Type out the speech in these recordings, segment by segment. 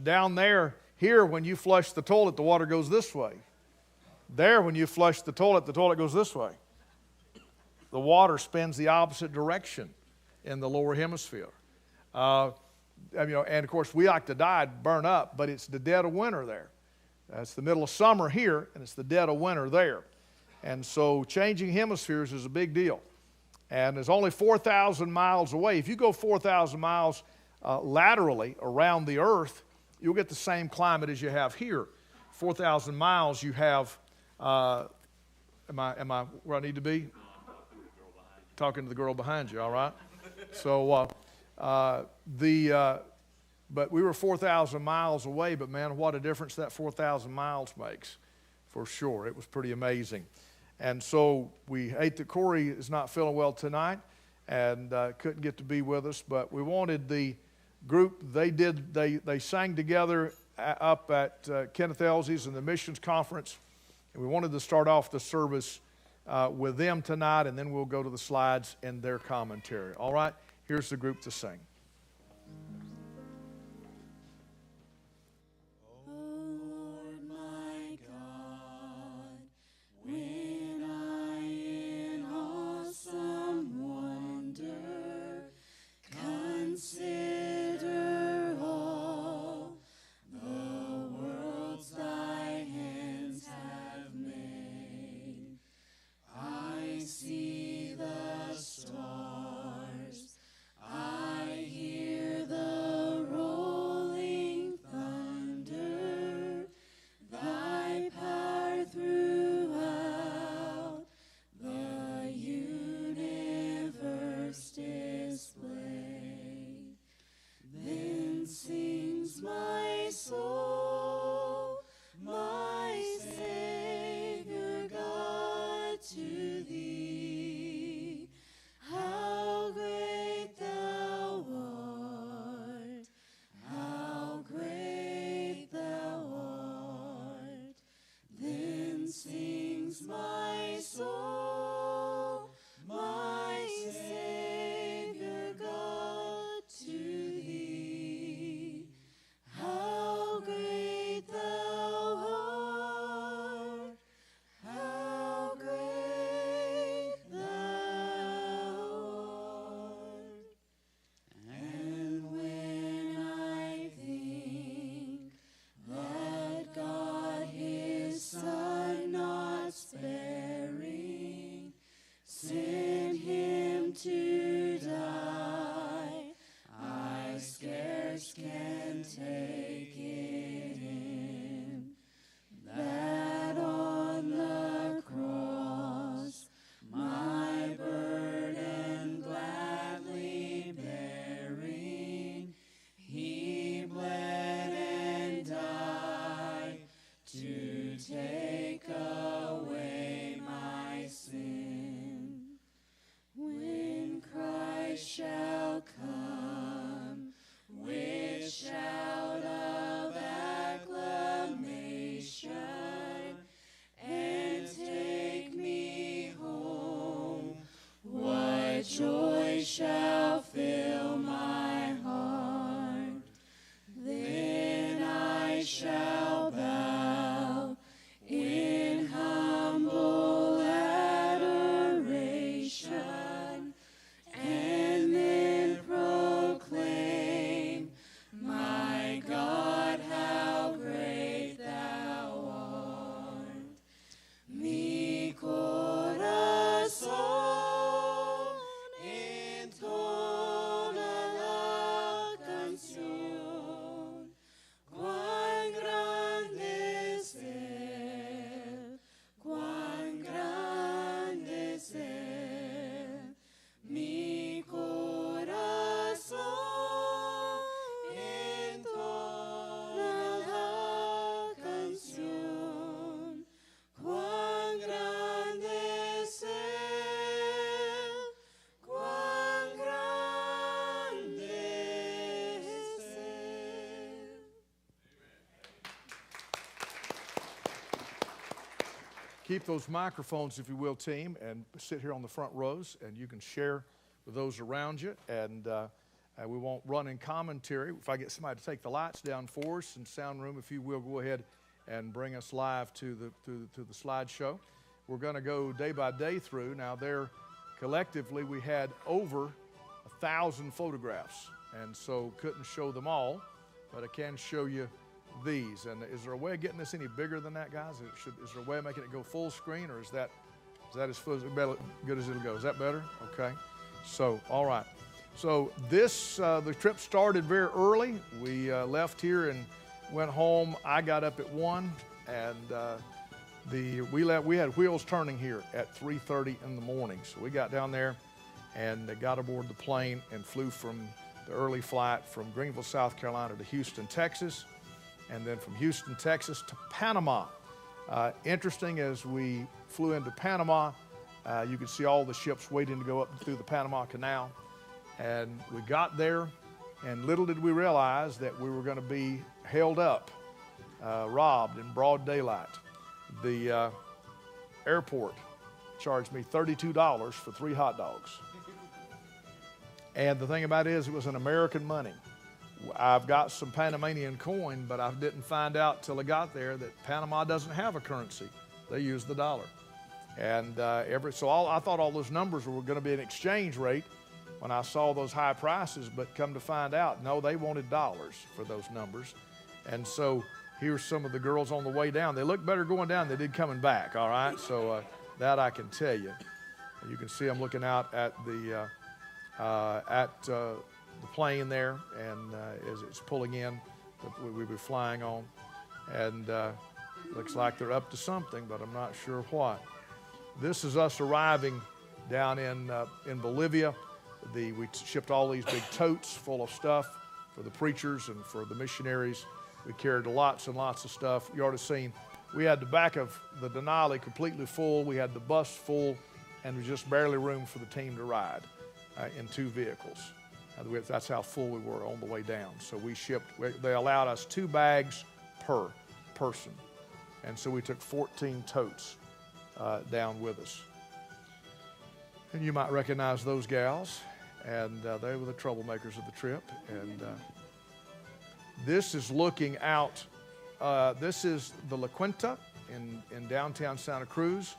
Down there, here, when you flush the toilet, the water goes this way. There, when you flush the toilet goes this way. The water spins the opposite direction in the lower hemisphere. And of course, we like to die, burn up, but it's the dead of winter there. It's the middle of summer here, and it's the dead of winter there. And so changing hemispheres is a big deal. And it's only 4,000 miles away. If you go 4,000 miles laterally around the earth, you'll get the same climate as you have here. 4,000 miles you have, am I where I need to be? Talking to the girl behind you, all right? So, but we were 4,000 miles away, but man, what a difference that 4,000 miles makes, for sure. It was pretty amazing. And so we hate that Corey is not feeling well tonight and couldn't get to be with us, but we wanted the group, they sang together up at Kenneth Elsey's in the missions conference, and we wanted to start off the service with them tonight, and then we'll go to the slides and their commentary. All right, here's the group to sing. Keep those microphones, if you will, team, and sit here on the front rows, and you can share with those around you. And We won't run in commentary. If I get somebody to take the lights down for us, and sound room, if you will, go ahead and bring us live to the slideshow. We're going to go day by day through. Now, there collectively we had over 1,000 photographs, and so couldn't show them all, but I can show you these. And is there a way of getting this any bigger than that, guys? Is there a way of making it go full screen, or is that as good as it'll go? Is that better? Okay. So, all right. So the trip started very early. We left here and went home. I got up at 1, and we had wheels turning here at 3:30 in the morning. So we got down there and got aboard the plane and flew from the early flight from Greenville, South Carolina to Houston, Texas, and then from Houston, Texas to Panama. Interesting, as we flew into Panama, you could see all the ships waiting to go up through the Panama Canal. And we got there, and little did we realize that we were going to be held up, robbed in broad daylight. The airport charged me $32 for 3 hot dogs. And the thing about it is, it was in American money. I've got some Panamanian coin, but I didn't find out till I got there that Panama doesn't have a currency. They use the dollar. And I thought all those numbers were going to be an exchange rate when I saw those high prices, but come to find out, no, they wanted dollars for those numbers. And so here's some of the girls on the way down. They look better going down than they did coming back, all right? So that I can tell you. You can see I'm looking out at the plane there, and as it's pulling in, we'll be flying on. And looks like they're up to something, but I'm not sure what. This is us arriving down in Bolivia. We shipped all these big totes full of stuff for the preachers and for the missionaries. We carried lots and lots of stuff. You already seen, we had the back of the Denali completely full. We had the bus full, and there was just barely room for the team to ride in 2 vehicles. That's how full we were on the way down. So they allowed us 2 bags per person. And so we took 14 totes down with us. And you might recognize those gals, and they were the troublemakers of the trip. And this is looking out. This is the La Quinta in downtown Santa Cruz,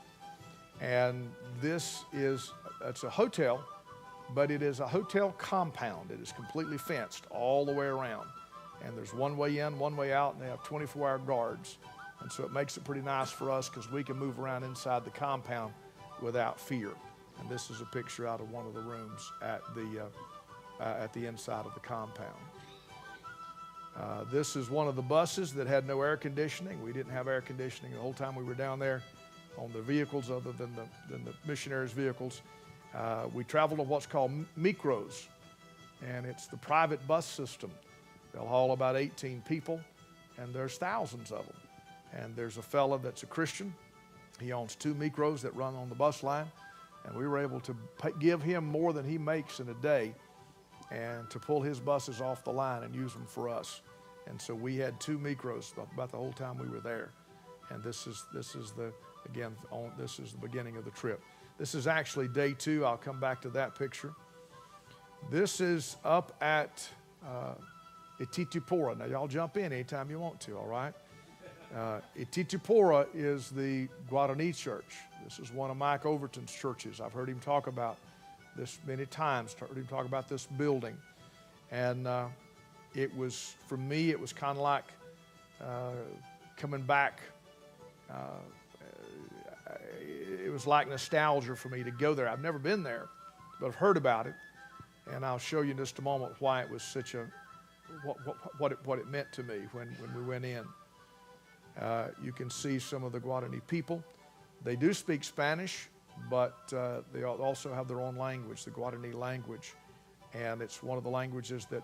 and it's a hotel, but it is a hotel compound. It is completely fenced all the way around, and there's one way in, one way out, and they have 24-hour guards. And so it makes it pretty nice for us because we can move around inside the compound without fear. And this is a picture out of one of the rooms at the inside of the compound. This is one of the buses that had no air conditioning. We didn't have air conditioning the whole time we were down there on the vehicles other than the missionaries' vehicles. We traveled on what's called micros, and it's the private bus system. They'll haul about 18 people, and there's thousands of them. And there's a fella that's a Christian. He owns 2 micros that run on the bus line, and we were able to give him more than he makes in a day and to pull his buses off the line and use them for us. And so we had 2 micros about the whole time we were there. And this is the beginning of the trip. This is actually day 2. I'll come back to that picture. This is up at Ititipura. Now y'all jump in anytime you want to, all right? Ititipura is the Guarani church. This is one of Mike Overton's churches. I've heard him talk about this many times, heard him talk about this building. And for me, it was kind of like coming back. It was like nostalgia for me to go there. I've never been there, but I've heard about it. And I'll show you in just a moment why it was such what it meant to me when we went in. You can see some of the Guarani people. They do speak Spanish, but they also have their own language, the Guarani language. And it's one of the languages that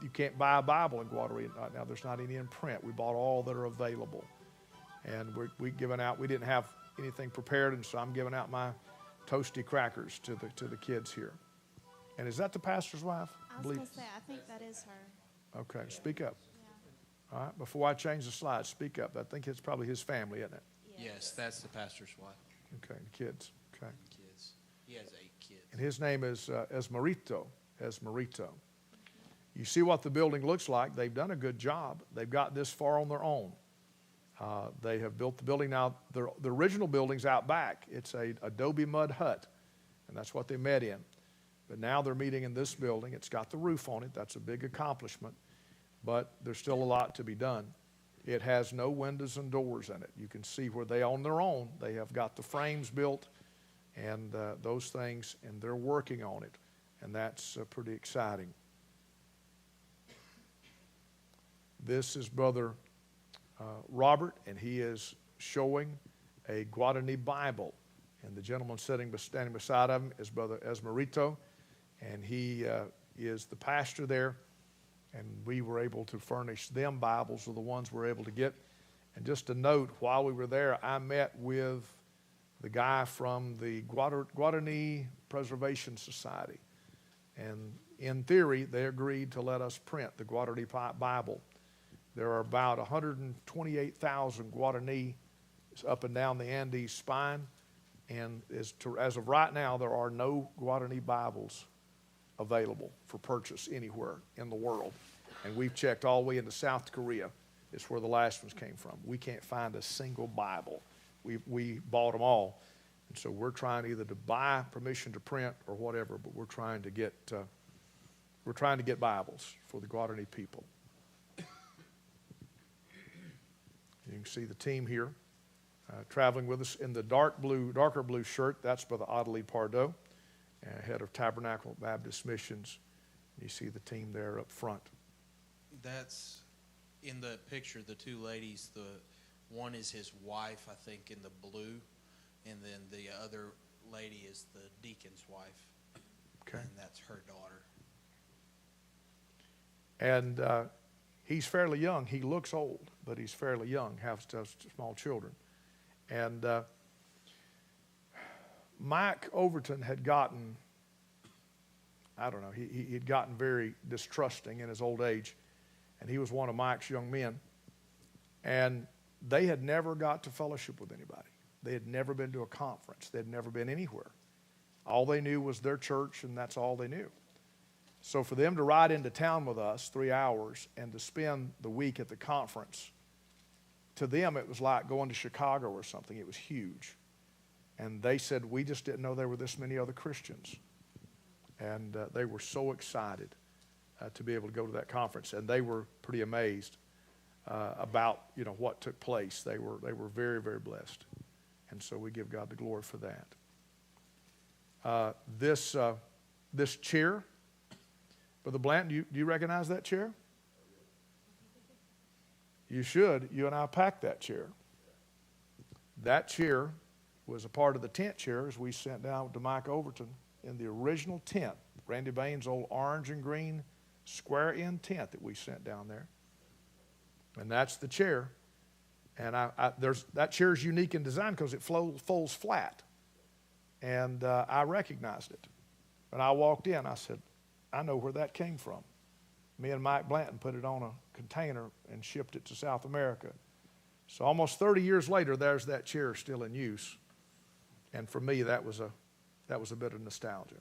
you can't buy a Bible in Guarani right now. There's not any in print. We bought all that are available. And we didn't have anything prepared, and so I'm giving out my toasty crackers to the kids here. And is that the pastor's wife? I was going to say, I think that is her. Okay, speak up. Yeah. All right, before I change the slide, speak up. I think it's probably his family, isn't it? Yes, that's the pastor's wife. Okay, the kids. Okay. Kids. He has 8 kids. And his name is Esmerito. Esmerito. You see what the building looks like. They've done a good job. They've got this far on their own. They have built the building. Now, the original building's out back. It's a adobe mud hut, and that's what they met in. But now they're meeting in this building. It's got the roof on it. That's a big accomplishment, but there's still a lot to be done. It has no windows and doors in it. You can see where they, on their own, they have got the frames built and those things, and they're working on it, and that's pretty exciting. This is Brother Robert, and he is showing a Guarani Bible. And the gentleman standing beside him is Brother Esmerito, and he is the pastor there. And we were able to furnish them Bibles, or the ones we were able to get. And just a note, while we were there, I met with the guy from the Guarani Preservation Society. And in theory, they agreed to let us print the Guarani Bible. There are about 128,000 Guarani up and down the Andes spine. And as of right now, there are no Guarani Bibles available for purchase anywhere in the world. And we've checked all the way into South Korea. It's where the last ones came from. We can't find a single Bible. We bought them all. And so we're trying either to buy permission to print or whatever, but we're trying to get Bibles for the Guarani people. You can see the team here traveling with us in the darker blue shirt. That's Brother Adelie Pardo, head of Tabernacle Baptist Missions. You see the team there up front. That's in the picture, the two ladies. The one is his wife, I think, in the blue, and then the other lady is the deacon's wife. Okay. And that's her daughter. And he's fairly young. He looks old, but he's fairly young, has small children. And Mike Overton had gotten, I don't know, he'd gotten very distrusting in his old age. And he was one of Mike's young men. And they had never got to fellowship with anybody. They had never been to a conference. They had never been anywhere. All they knew was their church, and that's all they knew. So for them to ride into town with us 3 hours and to spend the week at the conference, to them it was like going to Chicago or something. It was huge. And they said, we just didn't know there were this many other Christians. And they were so excited to be able to go to that conference. And they were pretty amazed about what took place. They were very, very blessed. And so we give God the glory for that. This chair, Brother Blanton, do you recognize that chair? You should. You and I packed that chair. That chair was a part of the tent chairs we sent down to Mike Overton in the original tent, Randy Bain's old orange and green square end tent that we sent down there. And that's the chair. And that chair is unique in design because it folds flat. And I recognized it. When I walked in, I said, I know where that came from. Me and Mike Blanton put it on a container and shipped it to South America. So almost 30 years later, there's that chair still in use. And for me, that was a bit of nostalgia.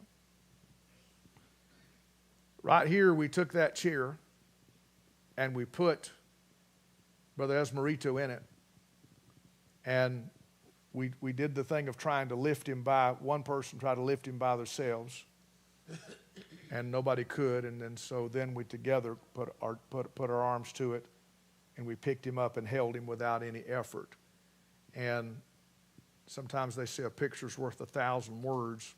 Right here, we took that chair and we put Brother Esmerito in it. And we did the thing of trying to lift him by, one person tried to lift him by themselves. And nobody could, and so then we together put our arms to it, and we picked him up and held him without any effort. And sometimes they say a picture's worth 1,000 words.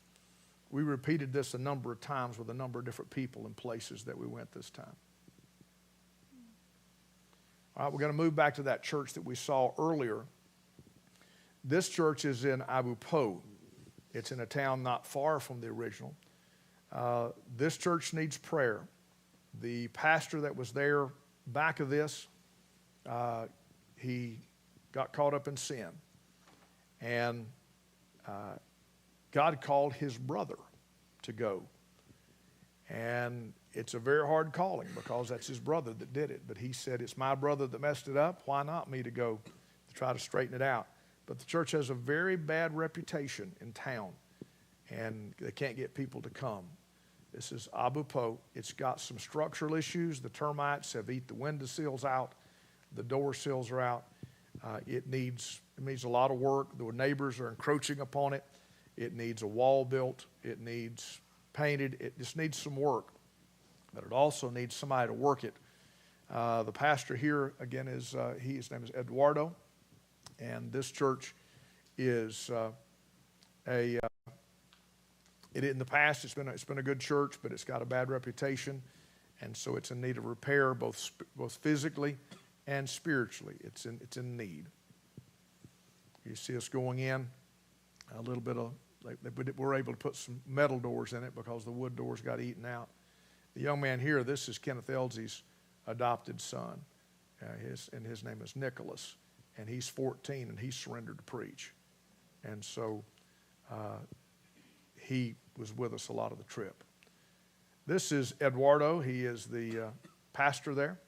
We repeated this a number of times with a number of different people and places that we went this time. All right, we're going to move back to that church that we saw earlier. This church is in Abu Po. It's in a town not far from the original. This church needs prayer. The pastor that was there back of this, he got caught up in sin. And God called his brother to go. And it's a very hard calling because that's his brother that did it. But he said, it's my brother that messed it up. Why not me to go to try to straighten it out? But the church has a very bad reputation in town. And they can't get people to come. This is Abu Po. It's got some structural issues. The termites have eaten the window sills out. The door sills are out. It needs a lot of work. The neighbors are encroaching upon it. It needs a wall built. It needs painted. It just needs some work. But it also needs somebody to work it. The pastor here, again, his name is Eduardo. And this church is in the past, it's been a good church, but it's got a bad reputation. And so it's in need of repair, both physically and spiritually. It's in need. You see us going in, a little bit of, we're able to put some metal doors in it because the wood doors got eaten out. The young man here, this is Kenneth Elsie's adopted son. His name is Nicholas, and he's 14, and he's surrendered to preach. And so he was with us a lot of the trip. This is Eduardo. He is the pastor there.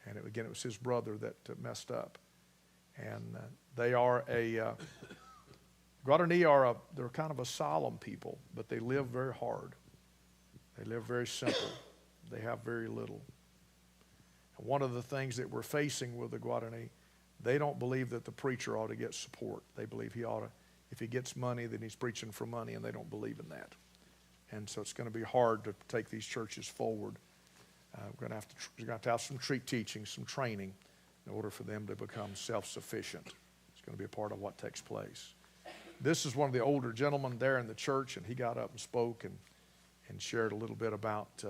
And it was his brother that messed up. And they are Guarani they're kind of a solemn people, but they live very hard. They live very simple. They have very little. And one of the things that we're facing with the Guarani, they don't believe that the preacher ought to get support. They believe he ought to, if he gets money, then he's preaching for money, and they don't believe in that. And so it's going to be hard to take these churches forward. We're going to have to have some teaching, some training, in order for them to become self-sufficient. It's going to be a part of what takes place. This is one of the older gentlemen there in the church, and he got up and spoke and shared a little bit about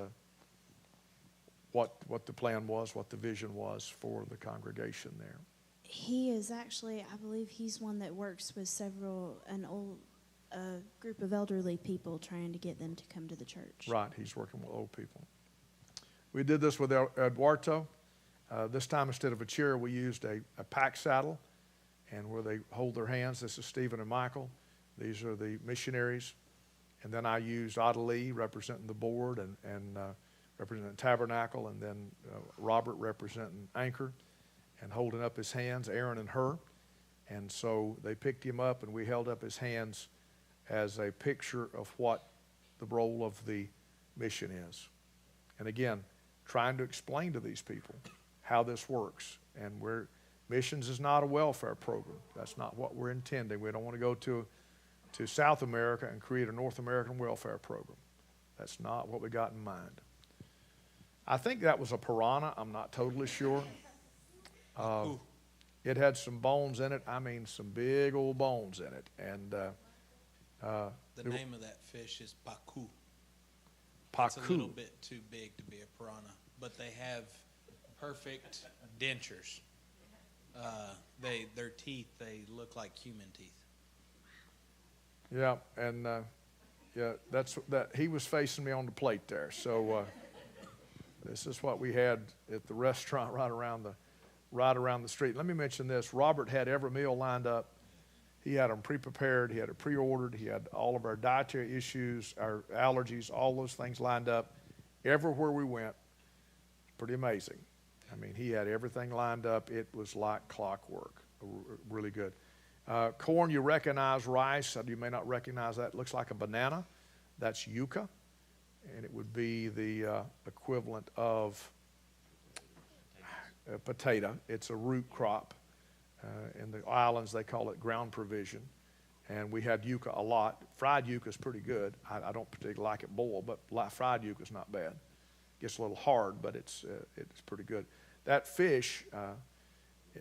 what the plan was, what the vision was for the congregation there. He is actually, I believe he's one that works with an old group of elderly people, trying to get them to come to the church. Right, he's working with old people. We did this with Eduardo. This time, instead of a chair, we used a pack saddle, and where they hold their hands. This is Stephen and Michael. These are the missionaries. And then I used Adelie representing the board and representing Tabernacle, and then Robert representing Anchor and holding up his hands, Aaron and her. And so they picked him up, and we held up his hands as a picture of what the role of the mission is. And again, trying to explain to these people how this works. And missions is not a welfare program. That's not what we're intending. We don't want to go to South America and create a North American welfare program. That's not what we got in mind. I think that was a piranha. I'm not totally sure. It had some bones in it. I mean, some big old bones in it. And the name of that fish is pacu. Pacu. It's a little bit too big to be a piranha, but they have perfect dentures. Their teeth, they look like human teeth. Yeah, and that's that. He was facing me on the plate there. So this is what we had at the restaurant right around the street. Let me mention this. Robert had every meal lined up. He had them pre-prepared. He had it pre-ordered. He had all of our dietary issues, our allergies, all those things lined up. Everywhere we went, pretty amazing. I mean, he had everything lined up. It was like clockwork, really good. Corn, you recognize. Rice, you may not recognize that. It looks like a banana. That's yucca, and it would be the equivalent of a potato. It's a root crop. In the islands, they call it ground provision. And we had yucca a lot. Fried yucca is pretty good. I don't particularly like it boiled, but fried yucca is not bad. It gets a little hard, but it's pretty good. That fish,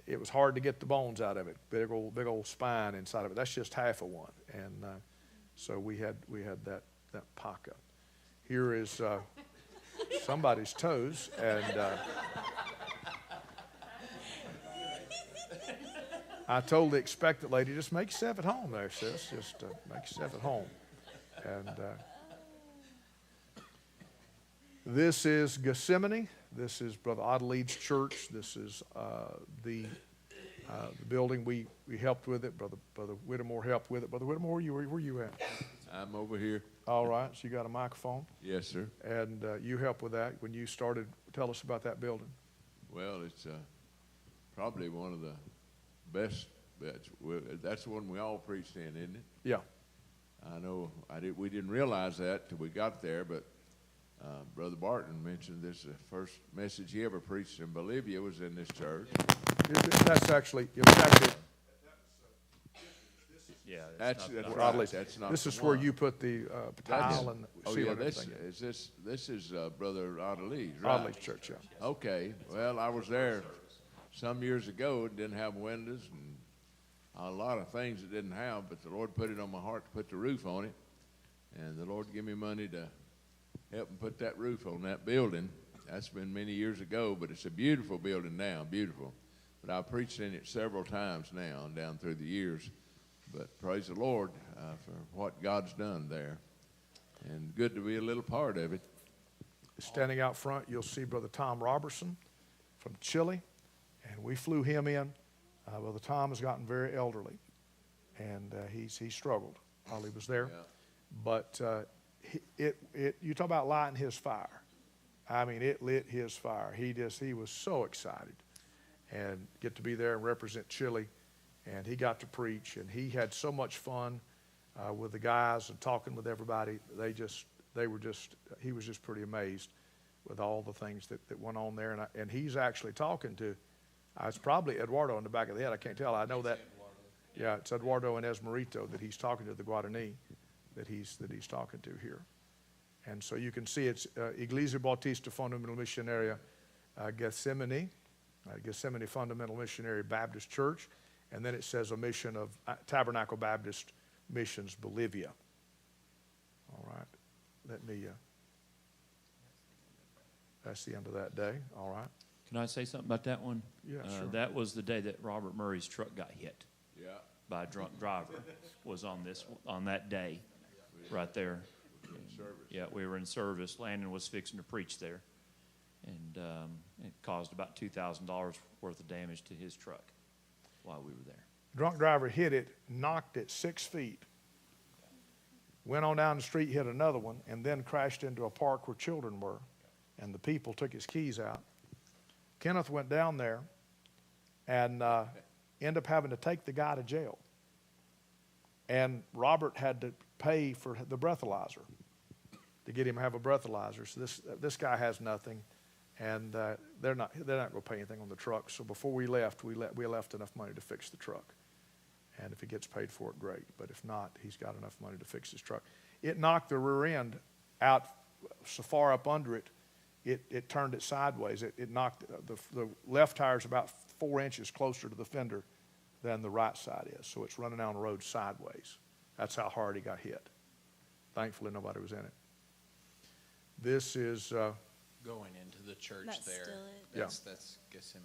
it was hard to get the bones out of it. Big old spine inside of it. That's just half of one. And so we had that paca. Here is somebody's toes, and I told the expectant lady, just make yourself at home there, sis. Just make yourself at home. And this is Gethsemane. This is Brother Adelaide's church. This is the building we helped with it. Brother Whittemore helped with it. Brother Whittemore, where you at? I'm over here. All right. So you got a microphone? Yes, sir. And you helped with that when you started. Tell us about that building. Well, it's probably one of the best. That's the one we all preached in, isn't it? Yeah. I know. We didn't realize that till we got there, but Brother Barton mentioned this, the first message he ever preached in Bolivia was in this church. That's actually, it was actually, Yeah, That's not right. Rodley's. That's not This the is where one. you put the tile and Oh, seal yeah, and this everything. is Brother Rodley's, right? Rodley's church, yeah. Okay, well, I was there some years ago. It didn't have windows and a lot of things it didn't have, but the Lord put it on my heart to put the roof on it. And the Lord gave me money to help him put that roof on that building. That's been many years ago, but it's a beautiful building now, beautiful. But I've preached in it several times now and down through the years. But praise the Lord for what God's done there. And good to be a little part of it. Standing out front, you'll see Brother Tom Robertson from Chile, and we flew him in. Brother Tom has gotten very elderly, and he struggled while he was there. Yeah. But you talk about lighting his fire. I mean, it lit his fire. He was so excited, and get to be there and represent Chile, and he got to preach, and he had so much fun with the guys and talking with everybody. He was just pretty amazed with all the things that went on there, and he's actually talking to. It's probably Eduardo in the back of the head. I can't tell. I know that. Yeah, it's Eduardo and Esmerito that he's talking to, the Guarani that he's talking to here. And so you can see it's Iglesia Bautista Fundamental Missionaria Gethsemane Fundamental Missionary Baptist Church, and then it says a mission of Tabernacle Baptist Missions Bolivia. All right, let me. That's the end of that day. All right. Can I say something about that one? Yeah, sure. That was the day that Robert Murray's truck got hit Yeah. by a drunk driver. Was on that day, right there. Yeah, we were in service. Landon was fixing to preach there, and it caused about $2,000 worth of damage to his truck while we were there. Drunk driver hit it, knocked it 6 feet, went on down the street, hit another one, and then crashed into a park where children were, and the people took his keys out. Kenneth went down there and ended up having to take the guy to jail. And Robert had to pay for the breathalyzer to get him to have a breathalyzer. So this guy has nothing, and they're not going to pay anything on the truck. So before we left, we left enough money to fix the truck. And if he gets paid for it, great. But if not, he's got enough money to fix his truck. It knocked the rear end out so far up under it, it turned it sideways. It knocked the left tire's about 4 inches closer to the fender than the right side is. So it's running down the road sideways. That's how hard he got hit. Thankfully, nobody was in it. This is, Going into the church That's there. still it. That's Gethsemane.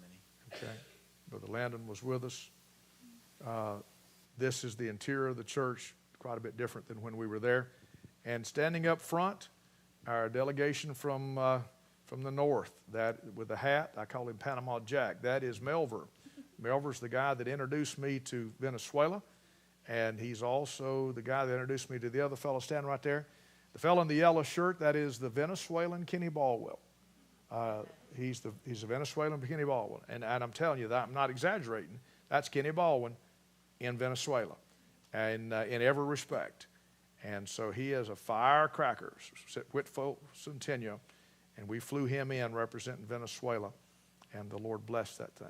okay, Brother Landon was with us. This is the interior of the church, quite a bit different than when we were there. And standing up front, our delegation from the north, that with a hat, I call him Panama Jack. That is Melver. Melver's the guy that introduced me to Venezuela, and he's also the guy that introduced me to the other fellow standing right there. The fellow in the yellow shirt, that is the Venezuelan Kenny Baldwin. He's a Venezuelan Kenny Baldwin, and I'm telling you that I'm not exaggerating. That's Kenny Baldwin in Venezuela, and in every respect. And so he is a firecracker, Whitfield Centennial, and we flew him in representing Venezuela, and the Lord blessed that thing.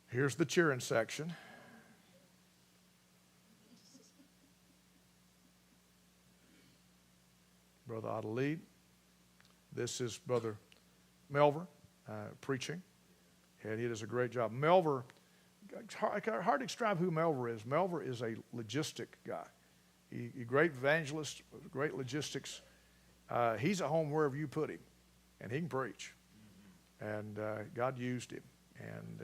Here's the cheering section. Brother Adelide. This is Brother Melver preaching, and he does a great job. Melver, it's hard to describe who Melver is. Melver is a logistic guy. He great evangelist, great logistics. He's at home wherever you put him, and he can preach. And God used him, and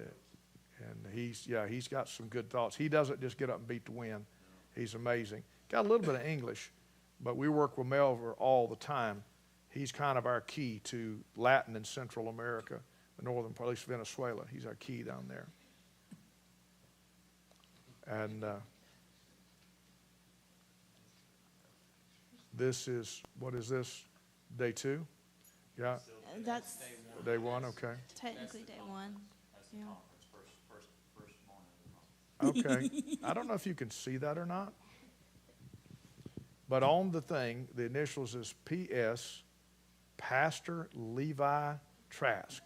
he's got some good thoughts. He doesn't just get up and beat the wind. He's amazing. Got a little bit of English, but we work with Melver all the time. He's kind of our key to Latin and Central America, the northern part, at least Venezuela. He's our key down there. And this is, what is this? Day 2? Yeah, That's day 1, okay. technically day 1. Yeah. Okay. I don't know if you can see that or not. But on the thing, the initials is P.S. Pastor Levi Trask.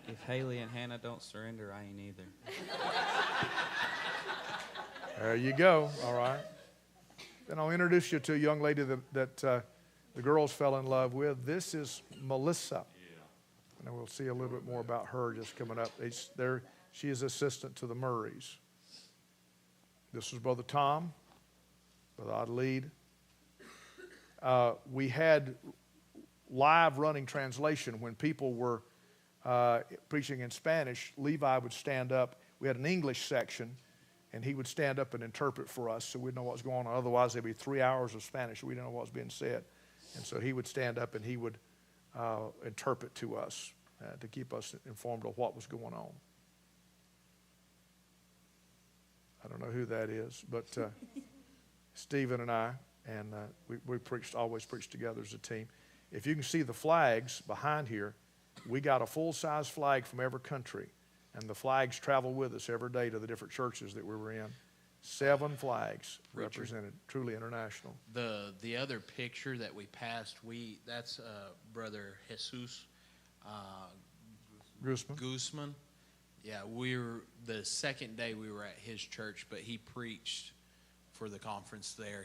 If Haley and Hannah don't surrender, I ain't either. There you go. All right. Then I'll introduce you to a young lady that the girls fell in love with. This is Melissa. And we'll see a little bit more about her just coming up. She is assistant to the Murrays. This is Brother Tom, Brother Adelaide. We had live running translation when people were preaching in Spanish. Levi would stand up. We had an English section, and he would stand up and interpret for us so we'd know what was going on. Otherwise, there'd be 3 hours of Spanish. We didn't know what was being said. And so he would stand up and he would interpret to us to keep us informed of what was going on. I don't know who that is, but Stephen and I, and we always preached together as a team. If you can see the flags behind here, we got a full-size flag from every country, and the flags travel with us every day to the different churches that we were in. 7 flags represented, truly international. The other picture that we passed, that's Brother Jesus Guzman. Yeah, the second day we were at his church, but he preached for the conference there.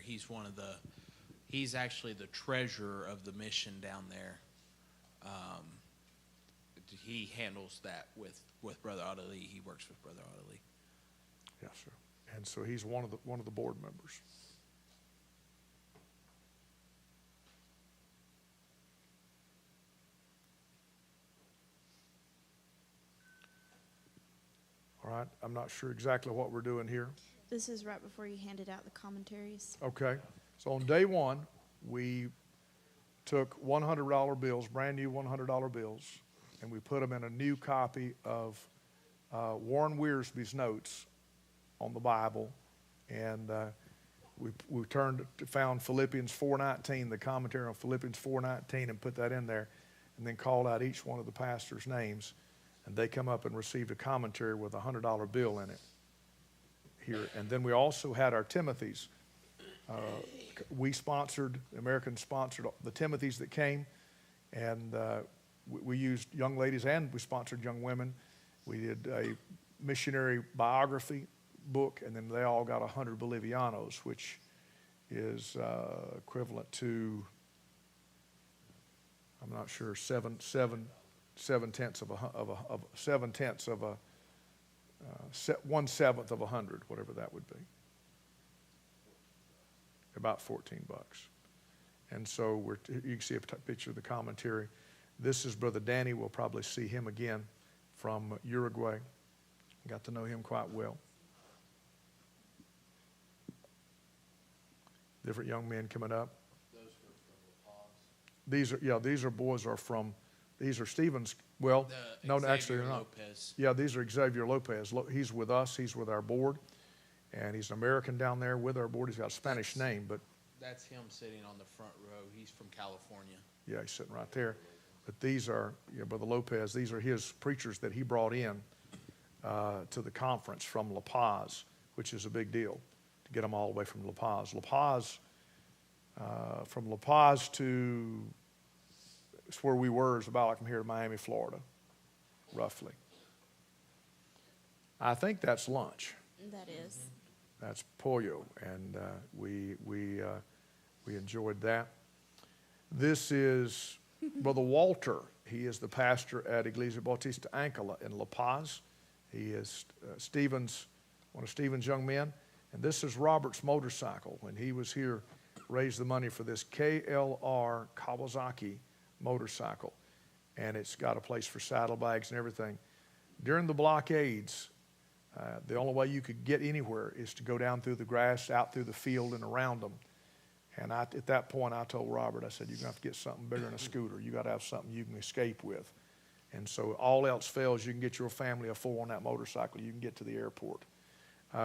He's actually the treasurer of the mission down there. He handles that with Brother Audley. He works with Brother Audley. Yes, sir. And so he's one of the board members. All right, I'm not sure exactly what we're doing here. This is right before you handed out the commentaries. Okay, so on day one, we took $100 bills, brand new $100 bills, and we put them in a new copy of Warren Wiersbe's notes on the Bible, and we found Philippians 4:19, the commentary on Philippians 4:19, and put that in there, and then called out each one of the pastors' names, and they come up and received a commentary with a $100 bill in it here. And then we also had our Timothys. Americans sponsored the Timothys that came, and we used young ladies and we sponsored young women. We did a missionary biography book, and then they all got 100 Bolivianos, which is equivalent to, I'm not sure, 1/7 of 100, whatever that would be. About $14. And so you can see a picture of the commentary. This is Brother Danny. We'll probably see him again from Uruguay. Got to know him quite well. Different young men coming up. Those were from La Paz. These are Stephen's. Well, no, Xavier actually they're not. Lopez. Yeah, these are Xavier Lopez. He's with us. He's with our board, and he's an American down there with our board. He's got a Spanish name, but That's him sitting on the front row. He's from California. yeah, he's sitting right there. But these are, Brother Lopez. These are his preachers that he brought in to the conference from La Paz, which is a big deal to get them all the way from La Paz. From La Paz to it's where we were is about like from here to Miami, Florida, roughly. I think that's lunch. That is. That's pollo, and we enjoyed that. This is Brother Walter. He is the pastor at Iglesia Bautista Ancala in La Paz. He is one of Stephen's young men. And this is Robert's motorcycle. When he was here, raised the money for this KLR Kawasaki motorcycle. And it's got a place for saddlebags and everything. During the blockades, the only way you could get anywhere is to go down through the grass, out through the field, and around them. And at that point, I told Robert, I said, you're going to have to get something bigger than a scooter. You got to have something you can escape with. And so all else fails, you can get your family of 4 on that motorcycle. You can get to the airport.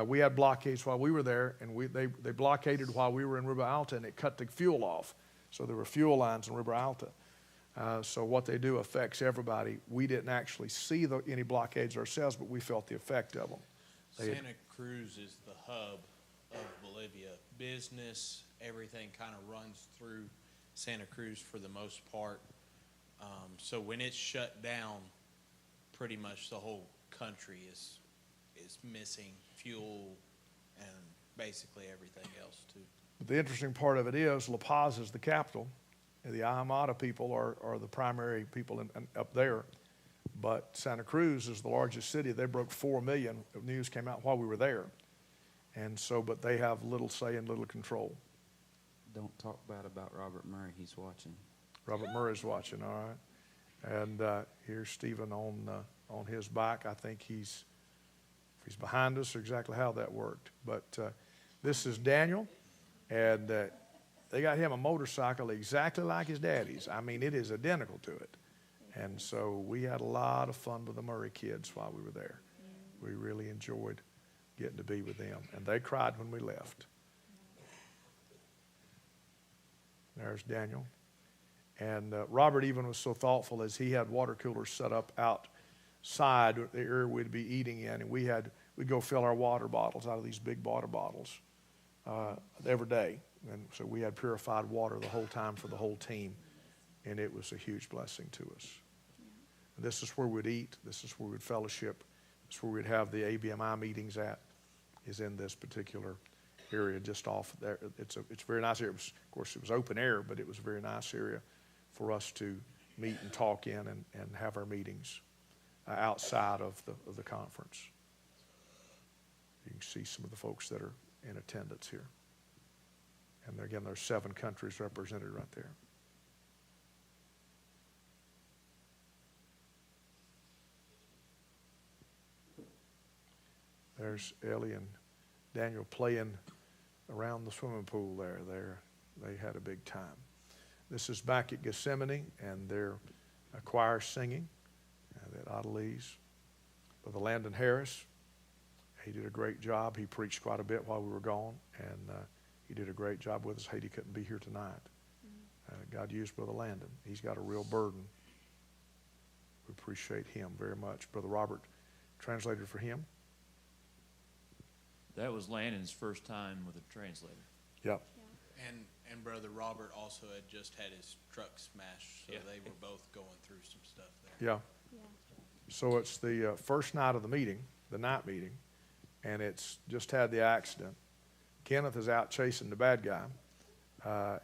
We had blockades while we were there, and they blockaded while we were in Riba Alta, and it cut the fuel off. So there were fuel lines in Riba Alta. So what they do affects everybody. We didn't actually see any blockades ourselves, but we felt the effect of them. Santa Cruz is the hub of Bolivia. Business, everything kind of runs through Santa Cruz for the most part. So when it's shut down, pretty much the whole country is missing fuel and basically everything else too. But the interesting part of it is La Paz is the capital, and the Ayamata people are the primary people up there. But Santa Cruz is the largest city. They broke 4 million. News came out while we were there. And so, but they have little say and little control. Don't talk bad about Robert Murray. He's watching. Robert Murray's watching, all right. And here's Stephen on his bike. I think if he's behind us, or exactly how that worked. But this is Daniel, and they got him a motorcycle exactly like his daddy's. I mean, it is identical to it. And so we had a lot of fun with the Murray kids while we were there. We really enjoyed getting to be with them. And they cried when we left. There's Daniel. And Robert even was so thoughtful as he had water coolers set up outside the area we'd be eating in. And we'd go fill our water bottles out of these big water bottles every day. And so we had purified water the whole time for the whole team. And it was a huge blessing to us. Yeah. This is where we'd eat. This is where we'd fellowship. This is where we'd have the ABMI meetings at, is in this particular area just off there. It's a very nice area. Of course, it was open air, but it was a very nice area for us to meet and talk in and have our meetings outside of the conference. You can see some of the folks that are in attendance here. And again, there's 7 countries represented right there. There's Ellie and Daniel playing around the swimming pool there. They had a big time. This is back at Gethsemane, and their choir singing at Adelise. Brother Landon Harris, he did a great job. He preached quite a bit while we were gone, and he did a great job with us. He couldn't be here tonight. God used Brother Landon. He's got a real burden. We appreciate him very much. Brother Robert translated for him. That was Landon's first time with a translator. Yep. And Brother Robert also had just had his truck smashed, so they were both going through some stuff there. Yeah. So it's the first night of the meeting, the night meeting, and it's just had the accident. Kenneth is out chasing the bad guy,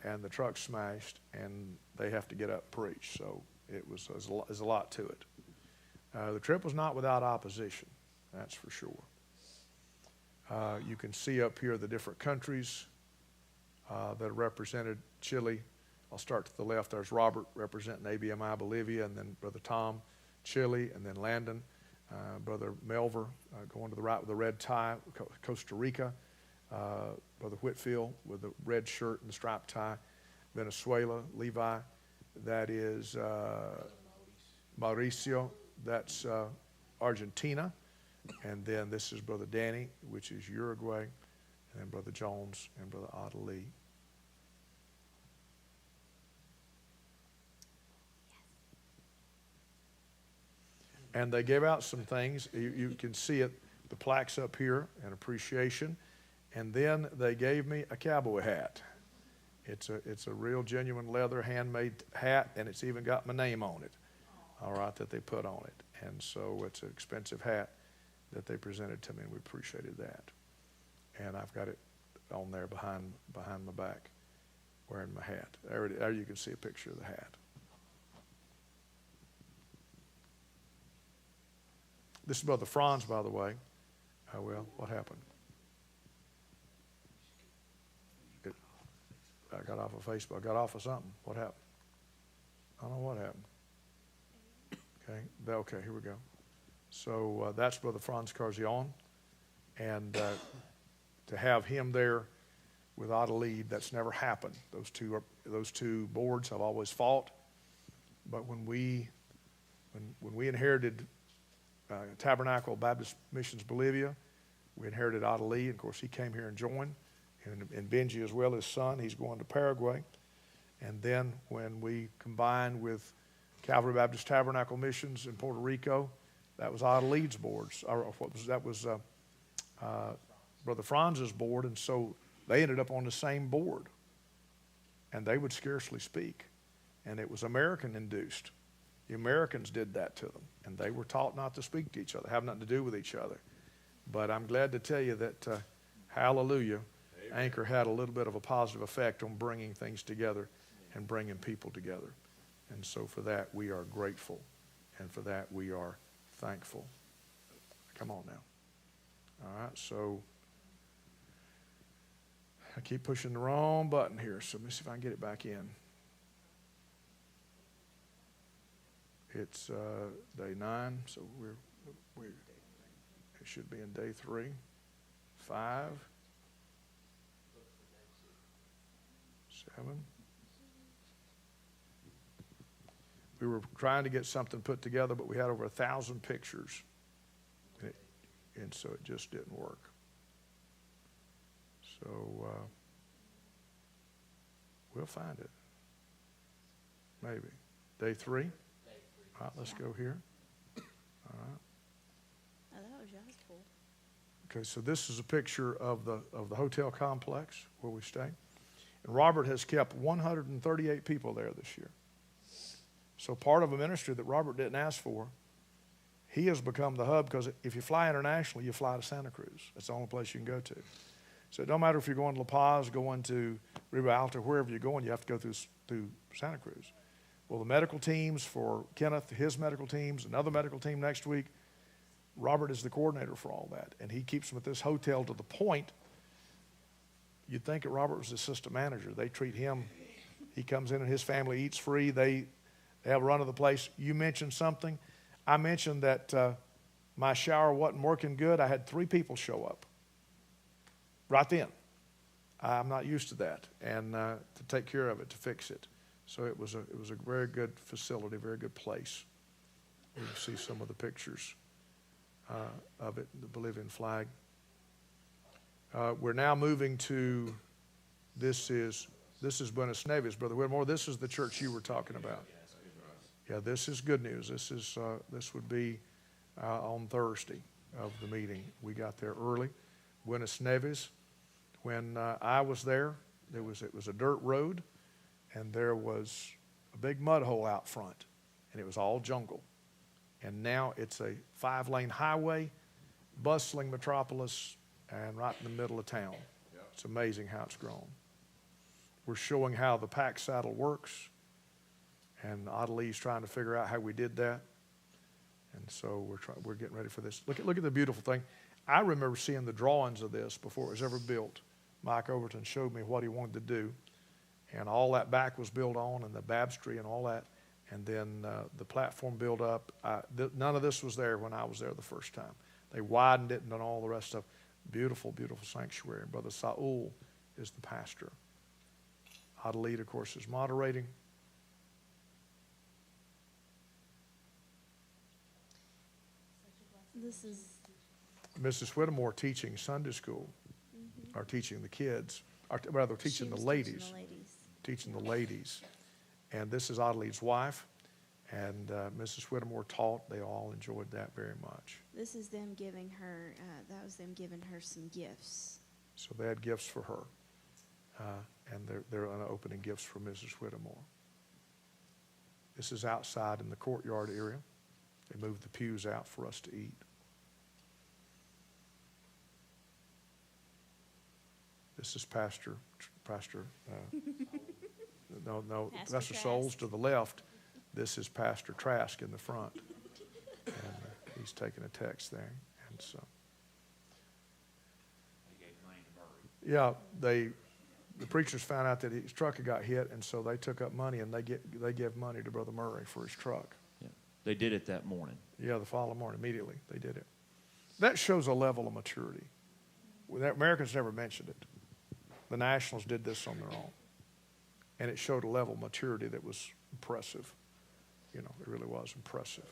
and the truck's smashed, and they have to get up and preach. So there's a lot to it. The trip was not without opposition, that's for sure. You can see up here the different countries that are represented. Chile, I'll start to the left. There's Robert representing ABMI Bolivia, and then Brother Tom, Chile, and then Landon. Brother Melver going to the right with the red tie, Costa Rica. Brother Whitfield with the red shirt and the striped tie. Venezuela, Levi. That is Mauricio. That's Argentina. And then this is Brother Danny, which is Uruguay, and then Brother Jones and Brother Adeli. And they gave out some things. You can see it, the plaques up here, and appreciation. And then they gave me a cowboy hat. It's a real genuine leather handmade hat, and it's even got my name on it, all right, that they put on it. And so it's an expensive hat that they presented to me, and we appreciated that. And I've got it on there behind my back, wearing my hat. There you can see a picture of the hat. This is Brother Franz, by the way. Oh, well, what happened? I got off of Facebook. I got off of something. What happened? I don't know what happened. Okay, here we go. So that's Brother Franz Carzion. And to have him there with Adelaide, that's never happened. Those two boards have always fought. But when we inherited Tabernacle Baptist Missions Bolivia, we inherited Adelaide. Of course, he came here and joined. And Benji as well, his son, he's going to Paraguay. And then when we combined with Calvary Baptist Tabernacle Missions in Puerto Rico, that was Adelaide's boards. That was Brother Franz's board, and so they ended up on the same board. and they would scarcely speak. And it was American-induced. The Americans did that to them, and they were taught not to speak to each other, have nothing to do with each other. But I'm glad to tell you that, hallelujah, Anchor had a little bit of a positive effect on bringing things together and bringing people together. And so for that, we are grateful, and for that, we are thankful. Come on now. All right, so I keep pushing the wrong button here, so let me see if I can get it back in. It's day 9, so it should be in day 3, 5, 7. We were trying to get something put together, but we had over 1,000 pictures, and so it just didn't work. So we'll find it. Maybe. Day 3? All right, let's go here. All right. Oh, that was y'all's pool. Okay, so this is a picture of the hotel complex where we stay. And Robert has kept 138 people there this year. So part of a ministry that Robert didn't ask for, he has become the hub, because if you fly internationally, you fly to Santa Cruz. That's the only place you can go to. So it don't matter if you're going to La Paz, going to Rio Alto, wherever you're going, you have to go through Santa Cruz. Well, the medical teams for Kenneth, his medical teams, another medical team next week, Robert is the coordinator for all that. And he keeps them at this hotel to the point, you'd think that Robert was the assistant manager. They treat him, he comes in and his family eats free. They have a run of the place. You mentioned something. I mentioned that my shower wasn't working good. I had 3 people show up right then. I'm not used to that, and to take care of it, to fix it. So it was a very good facility, very good place. You can see some of the pictures of it, the Bolivian flag. We're now moving to, this is Buenos Aires, Brother Whitmore. This is the church you were talking about. Yeah, this is good news. This would be on Thursday of the meeting. We got there early. Buenos Aires. When I was there, it was a dirt road, and there was a big mud hole out front, and it was all jungle. And now it's a 5-lane highway, bustling metropolis, and right in the middle of town. Yep. It's amazing how it's grown. We're showing how the pack saddle works, and Adelie's trying to figure out how we did that. And so we're getting ready for this. Look at the beautiful thing. I remember seeing the drawings of this before it was ever built. Mike Overton showed me what he wanted to do, and all that back was built on, and the baptistry and all that, and then the platform built up. None of this was there when I was there the first time. They widened it and done all the rest of it. Beautiful, beautiful sanctuary. Brother Saul is the pastor. Adelie, of course, is moderating. This is Mrs. Whittemore teaching Sunday school, or teaching the kids, or rather teaching the ladies. Teaching the ladies. And this is Adelie's wife, and Mrs. Whittemore taught. They all enjoyed that very much. This is them giving her, that was them giving her some gifts. So they had gifts for her, and they're opening gifts for Mrs. Whittemore. This is outside in the courtyard area. They moved the pews out for us to eat. This is Pastor, no, Pastor Souls to the left. This is Pastor Trask in the front. And he's taking a text there. And so, yeah, the preachers found out that his truck had got hit, and so they took up money, and they give money to Brother Murray for his truck. Yeah. They did it that morning. Yeah, the following morning, immediately they did it. That shows a level of maturity. The Americans never mentioned it. The Nationals did this on their own. And it showed a level of maturity that was impressive. You know, it really was impressive.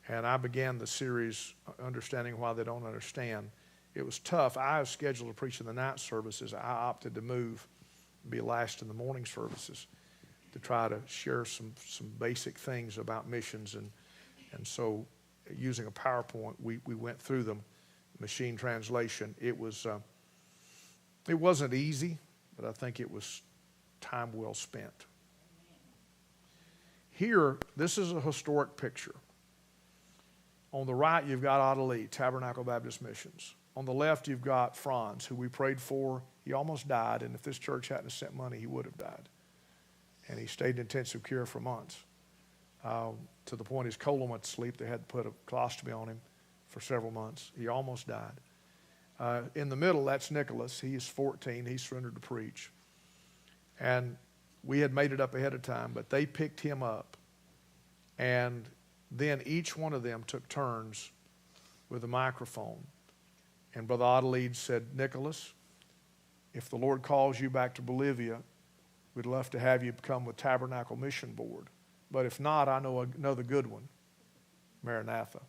And I began the series, Understanding Why They Don't Understand. It was tough. I was scheduled to preach in the night services. I opted to move, be last in the morning services, to try to share some basic things about missions. And so using a PowerPoint, we went through them, machine translation. It was It wasn't easy, but I think it was time well spent. Here, this is a historic picture. On the right, you've got Ada Lee, Tabernacle Baptist Missions. On the left, you've got Franz, who we prayed for. He almost died, and if this church hadn't sent money, he would have died. And he stayed in intensive care for months, to the point his colon went to sleep. They had to put a colostomy on him for several months. He almost died. In the middle, that's Nicholas. He's 14. He surrendered to preach. And we had made it up ahead of time, but they picked him up. And then each one of them took turns with a microphone. And Brother Adelaide said, Nicholas, if the Lord calls you back to Bolivia, we'd love to have you come with Tabernacle Mission Board. But if not, I know another good one, Maranatha.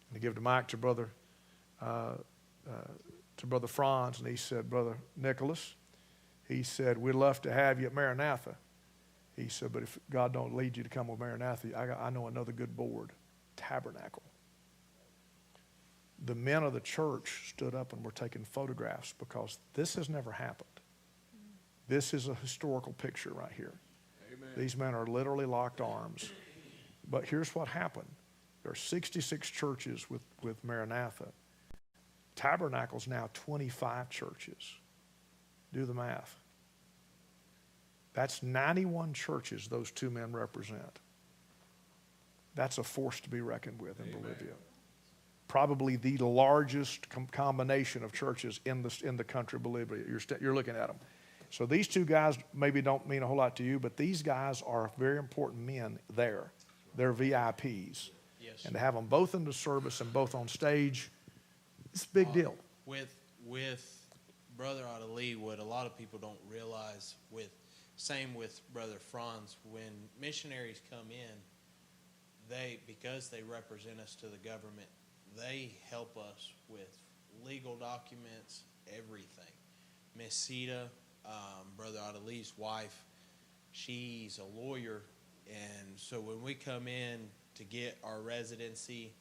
And he gave the mic to Brother Franz, and he said, Brother Nicholas, he said, we'd love to have you at Maranatha. He said, but if God don't lead you to come with Maranatha, I know another good board, Tabernacle. The men of the church stood up and were taking photographs because this has never happened. This is a historical picture right here. Amen. These men are literally locked arms. But here's what happened. There are 66 churches with Maranatha. Tabernacle's now 25 churches. Do the math. That's 91 churches those two men represent. That's a force to be reckoned with in Amen. Bolivia. Probably the largest combination of churches in the country of Bolivia. You're looking at them. So these two guys maybe don't mean a whole lot to you, but these guys are very important men there. They're VIPs. Yes. And to have them both in the service and both on stage, it's a big deal. With Brother Adeli, what a lot of people don't realize, same with Brother Franz, when missionaries come in, because they represent us to the government, they help us with legal documents, everything. Miss Sita, Brother Adeli's wife, she's a lawyer, and so when we come in to get our residency,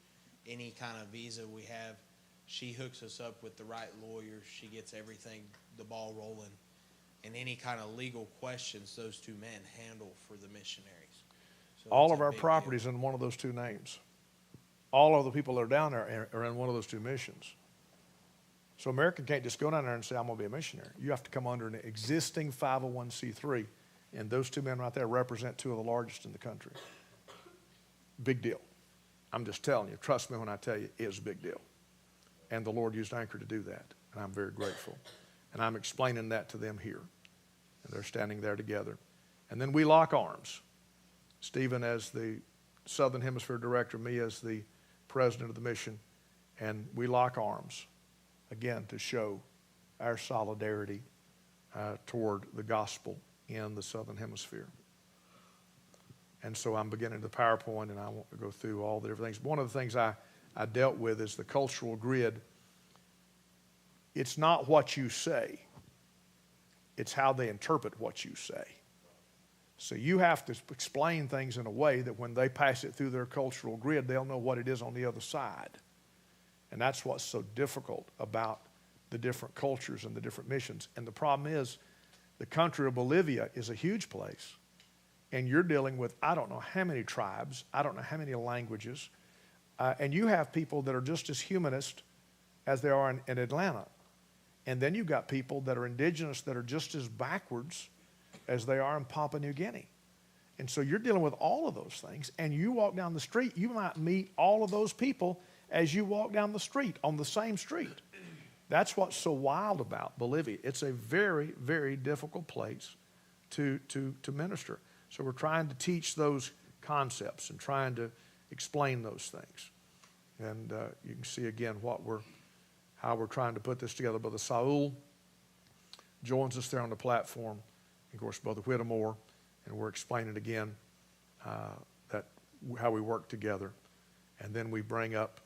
any kind of visa we have, she hooks us up with the right lawyers. She gets everything, the ball rolling, and any kind of legal questions those two men handle for the missionaries. So all of our properties in one of those two names. All of the people that are down there are in one of those two missions. So American can't just go down there and say, I'm going to be a missionary. You have to come under an existing 501c3, and those two men right there represent two of the largest in the country. Big deal. I'm just telling you. Trust me when I tell you, it is a big deal. And the Lord used Anchor to do that, and I'm very grateful. And I'm explaining that to them here, and they're standing there together. And then we lock arms. Stephen as the Southern Hemisphere Director, me as the President of the mission, and we lock arms, again, to show our solidarity toward the gospel in the Southern Hemisphere. And so I'm beginning the PowerPoint, and I want to go through all the different things. One of the things I dealt with is the cultural grid. It's not what you say. It's how they interpret what you say. So you have to explain things in a way that when they pass it through their cultural grid, they'll know what it is on the other side. And that's what's so difficult about the different cultures and the different missions. And the problem is, the country of Bolivia is a huge place. And you're dealing with, I don't know how many tribes, I don't know how many languages. And you have people that are just as humanist as they are in Atlanta. And then you've got people that are indigenous that are just as backwards as they are in Papua New Guinea. And so you're dealing with all of those things. And you walk down the street, you might meet all of those people as you walk down the street, on the same street. That's what's so wild about Bolivia. It's a very, very difficult place to minister. So we're trying to teach those concepts and trying to explain those things. And you can see again how we're trying to put this together. Brother Saul joins us there on the platform. Of course, Brother Whittemore, and we're explaining again how we work together. And then we bring up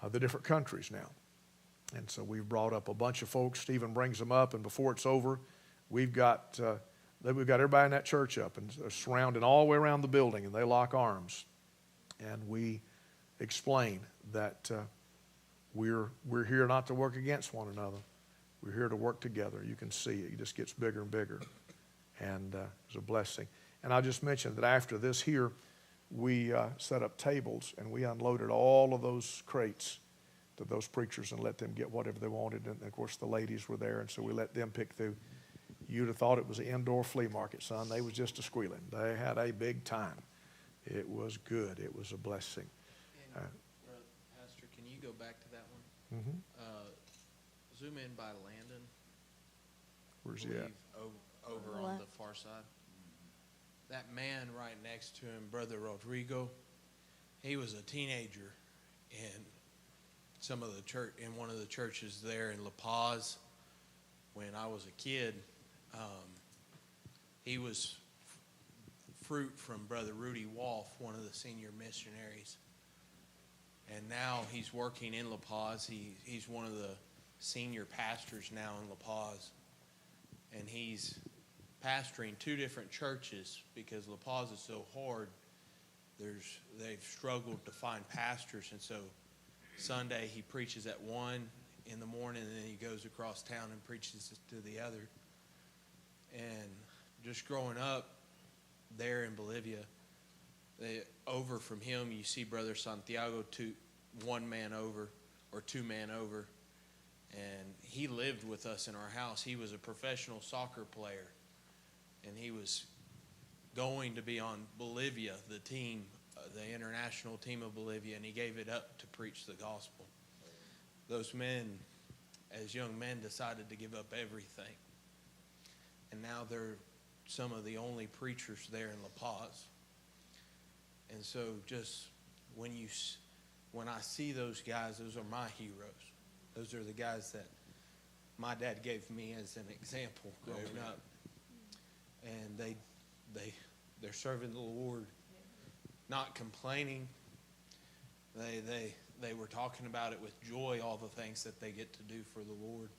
the different countries now. And so we've brought up a bunch of folks. Stephen brings them up, and before it's over, we've got everybody in that church up and surrounding all the way around the building, and they lock arms. And we explain that we're here not to work against one another, We're here to work together. You can see it. It just gets bigger and bigger. And it's a blessing. And I'll just mention that after this here, we set up tables and we unloaded all of those crates to those preachers and let them get whatever they wanted. And of course the ladies were there, and so we let them pick through. You'd have thought it was an indoor flea market, son. They was just a squealing. They had a big time. It was good. It was a blessing. And, Pastor, can you go back to that one? Mm-hmm. Zoom in by Landon. Where's he at? Over On the on left. the far side. That man right next to him, Brother Rodrigo, he was a teenager in one of the churches there in La Paz. When I was a kid, he was fruit from Brother Rudy Wolf, one of the senior missionaries. And now he's working in La Paz. He's one of the senior pastors now in La Paz. And he's pastoring 2 different churches because La Paz is so hard. They've struggled to find pastors. And so Sunday he preaches at one in the morning, and then he goes across town and preaches to the other. And just growing up there in Bolivia, over from him you see Brother Santiago, 1 man over or 2 man over, and he lived with us in our house. He was a professional soccer player, and he was going to be on Bolivia, the team, the international team of Bolivia, and he gave it up to preach the gospel. Those men, as young men, decided to give up everything. And now they're some of the only preachers there in La Paz. And so just when I see those guys, those are my heroes. Those are the guys that my dad gave me as an example growing up. And they're serving the Lord, not complaining. They were talking about it with joy, all the things that they get to do for the Lord.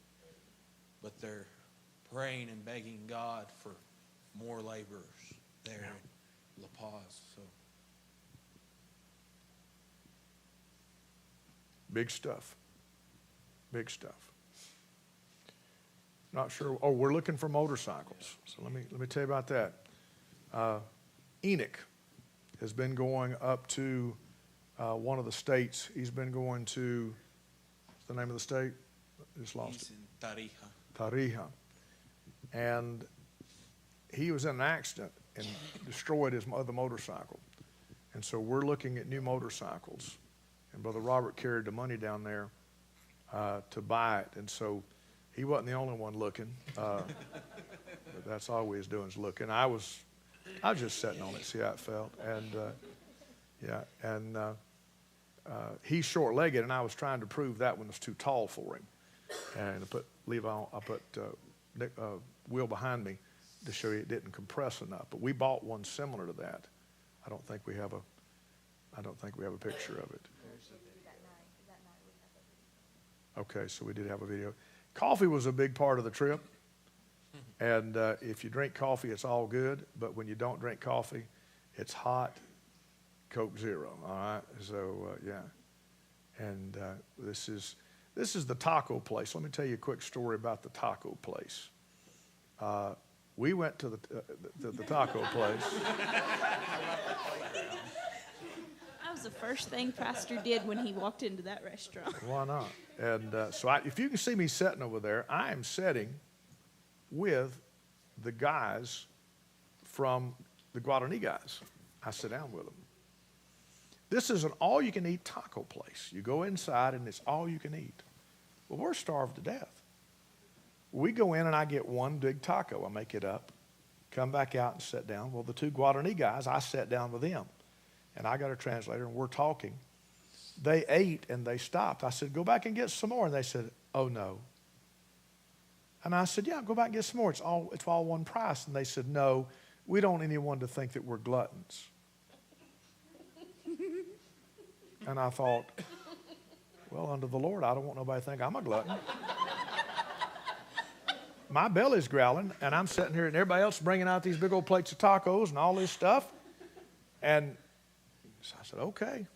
But they're praying and begging God for more laborers there in La Paz. So Big stuff. Big stuff. Not sure. Oh, we're looking for motorcycles. So let me tell you about that. Enoch has been going up to one of the states. He's been going to, what's the name of the state? Just lost he's it. in Tarija. Tarija. And he was in an accident and destroyed his other motorcycle. And so we're looking at new motorcycles. And Brother Robert carried the money down there to buy it. And so he wasn't the only one looking. But that's all we was doing is looking. I was just sitting on it, see how it felt. And he's short-legged, and I was trying to prove that one was too tall for him. And I put wheel behind me to show you it didn't compress enough. But we bought one similar to that. I don't think we have a picture of it. Okay, so we did have a video. Coffee was a big part of the trip. And if you drink coffee, it's all good. But when you don't drink coffee, it's hot, Coke Zero. All right. So and this is the taco place. Let me tell you a quick story about the taco place. We went to the taco place. That was the first thing Pastor did when he walked into that restaurant. Why not? And so if you can see me sitting over there, I am sitting with the guys from the Guarani guys. I sit down with them. This is an all-you-can-eat taco place. You go inside and it's all you can eat. Well, we're starved to death. We go in and I get one big taco. I make it up, come back out and sit down. Well, the 2 Guarani guys, I sat down with them. And I got a translator and we're talking. They ate and they stopped. I said, go back and get some more. And they said, oh no. And I said, yeah, go back and get some more. It's all one price. And they said, no, we don't want anyone to think that we're gluttons. And I thought, well, under the Lord, I don't want nobody to think I'm a glutton. My belly's growling, and I'm sitting here, and everybody else bringing out these big old plates of tacos and all this stuff. And so I said, okay.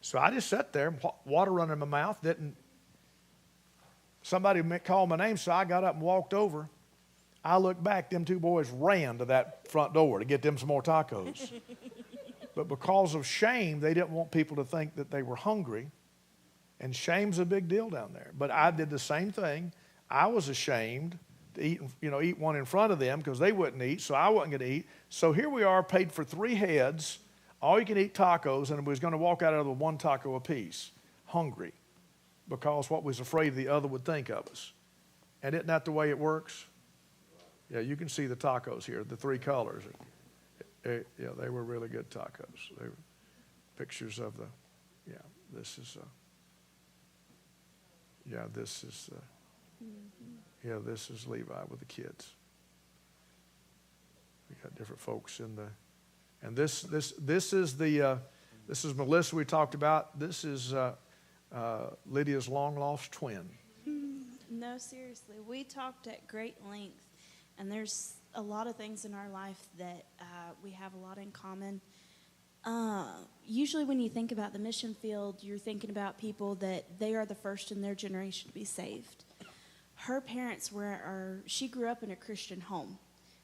So I just sat there, water running in my mouth, didn't Somebody called my name, so I got up and walked over. I looked back, them two boys ran to that front door to get them some more tacos. But because of shame, they didn't want people to think that they were hungry. And shame's a big deal down there. But I did the same thing. I was ashamed to eat one in front of them because they wouldn't eat, so I wasn't going to eat. So here we are, paid for 3 heads, all you can eat tacos, and we was going to walk out of with 1 taco apiece, hungry, because what we was afraid the other would think of us. And isn't that the way it works? Yeah, you can see the tacos here, the 3 colors. Yeah, they were really good tacos. They were pictures of this is Levi with the kids. We got different folks in the, and this is Melissa we talked about. This is Lydia's long lost twin. No, seriously. We talked at great length, and there's a lot of things in our life that we have a lot in common. Usually when you think about the mission field, you're thinking about people that they are the first in their generation to be saved. Her parents she grew up in a Christian home,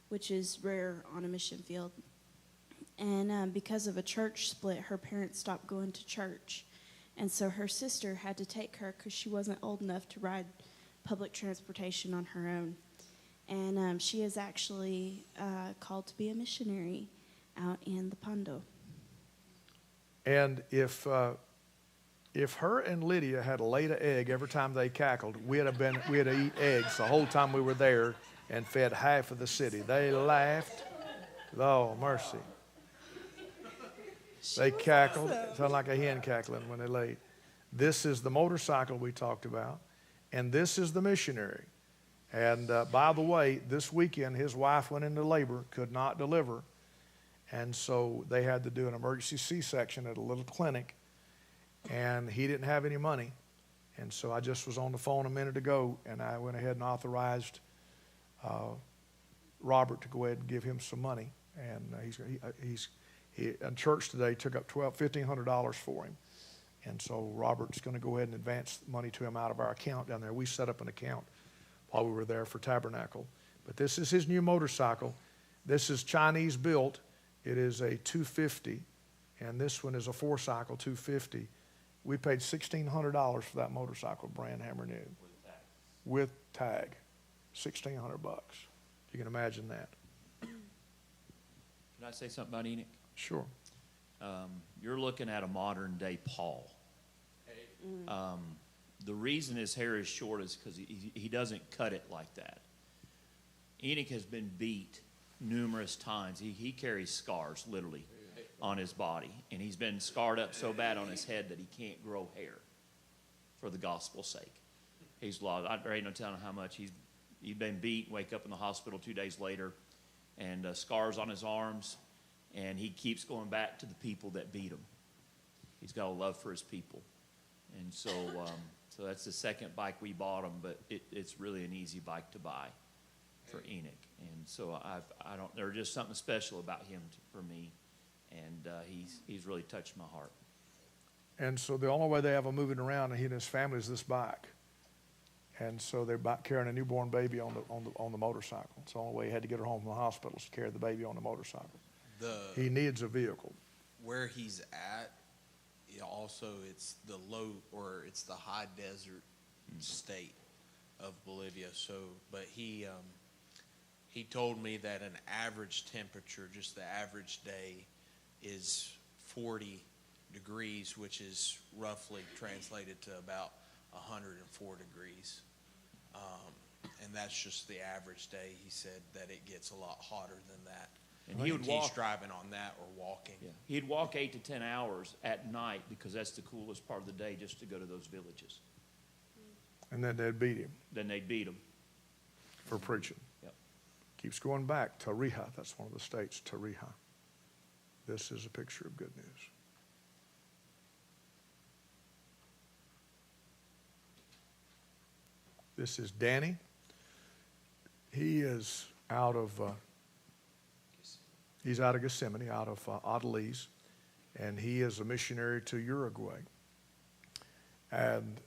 which is rare on a mission field. And because of a church split, her parents stopped going to church. And so her sister had to take her because she wasn't old enough to ride public transportation on her own. And she is actually called to be a missionary out in the Pondo. And if her and Lydia had laid an egg every time they cackled, we'd have eat eggs the whole time we were there and fed half of the city. They laughed. Oh, mercy. They cackled. It sounded like a hen cackling when they laid. This is the motorcycle we talked about, and this is the missionary. And by the way, this weekend his wife went into labor, could not deliver, and so they had to do an emergency C-section at a little clinic, and he didn't have any money. And so I just was on the phone a minute ago, and I went ahead and authorized Robert to go ahead and give him some money. And he in church today took up $1,500 for him. And so Robert's going to go ahead and advance money to him out of our account down there. We set up an account while we were there for Tabernacle. But this is his new motorcycle. This is Chinese built. It is a 250, and this one is a 4-cycle 250. We paid $1,600 for that motorcycle, brand hammer new. With tag. $1,600 bucks. You can imagine that. Can I say something about Enoch? Sure. You're looking at a modern day Paul. The reason his hair is short is because he doesn't cut it like that. Enoch has been beat numerous times. He carries scars, literally, on his body. And he's been scarred up so bad on his head that he can't grow hair for the gospel's sake. He's lost. There ain't no telling how much. He's been beat, wake up in the hospital 2 days later, and scars on his arms. And he keeps going back to the people that beat him. He's got a love for his people. And so so that's the second bike we bought him, but it's really an easy bike to buy for Enoch. And so there's just something special about him for me. And he's really touched my heart. And so the only way they have him moving around, and he and his family, is this bike. And so they're carrying a newborn baby on the motorcycle. It's the only way he had to get her home from the hospital is to carry the baby on the motorcycle. He needs a vehicle. Where he's at, also it's it's the high desert state of Bolivia. So, but he told me that an average temperature, just the average day, is 40 degrees, which is roughly translated to about 104 degrees. And that's just the average day. He said that it gets a lot hotter than that. And he's driving on that or walking. Yeah. He'd walk 8 to 10 hours at night because that's the coolest part of the day, just to go to those villages. And then they'd beat him. For preaching. Yep. Keeps going back. Tarija, that's one of the states, Tarija. This is a picture of good news. This is Danny. He is out of Gethsemane, out of Odalise, and he is a missionary to Uruguay. And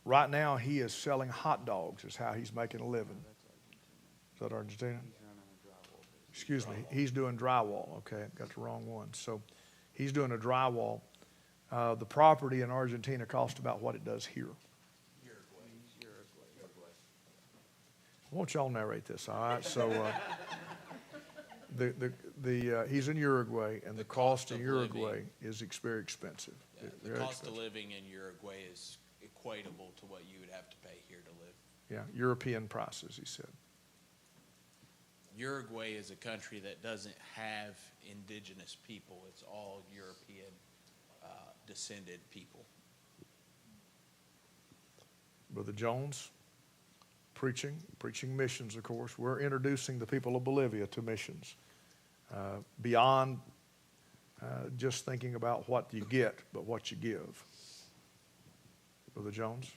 Right now, he is selling hot dogs is how he's making a living. Is that Argentina? Excuse me. He's doing drywall. Okay, got the wrong one. So he's doing a drywall. The property in Argentina cost about what it does here. I want y'all to narrate this, all right? So he's in Uruguay, and the cost in Uruguay is very expensive. Yeah, the cost of living in Uruguay is equatable to what you would have to pay here to live. Yeah, European prices, he said. Uruguay is a country that doesn't have indigenous people. It's all European descended people. Brother Jones, preaching missions, of course. We're introducing the people of Bolivia to missions beyond just thinking about what you get, but what you give. Brother Jones?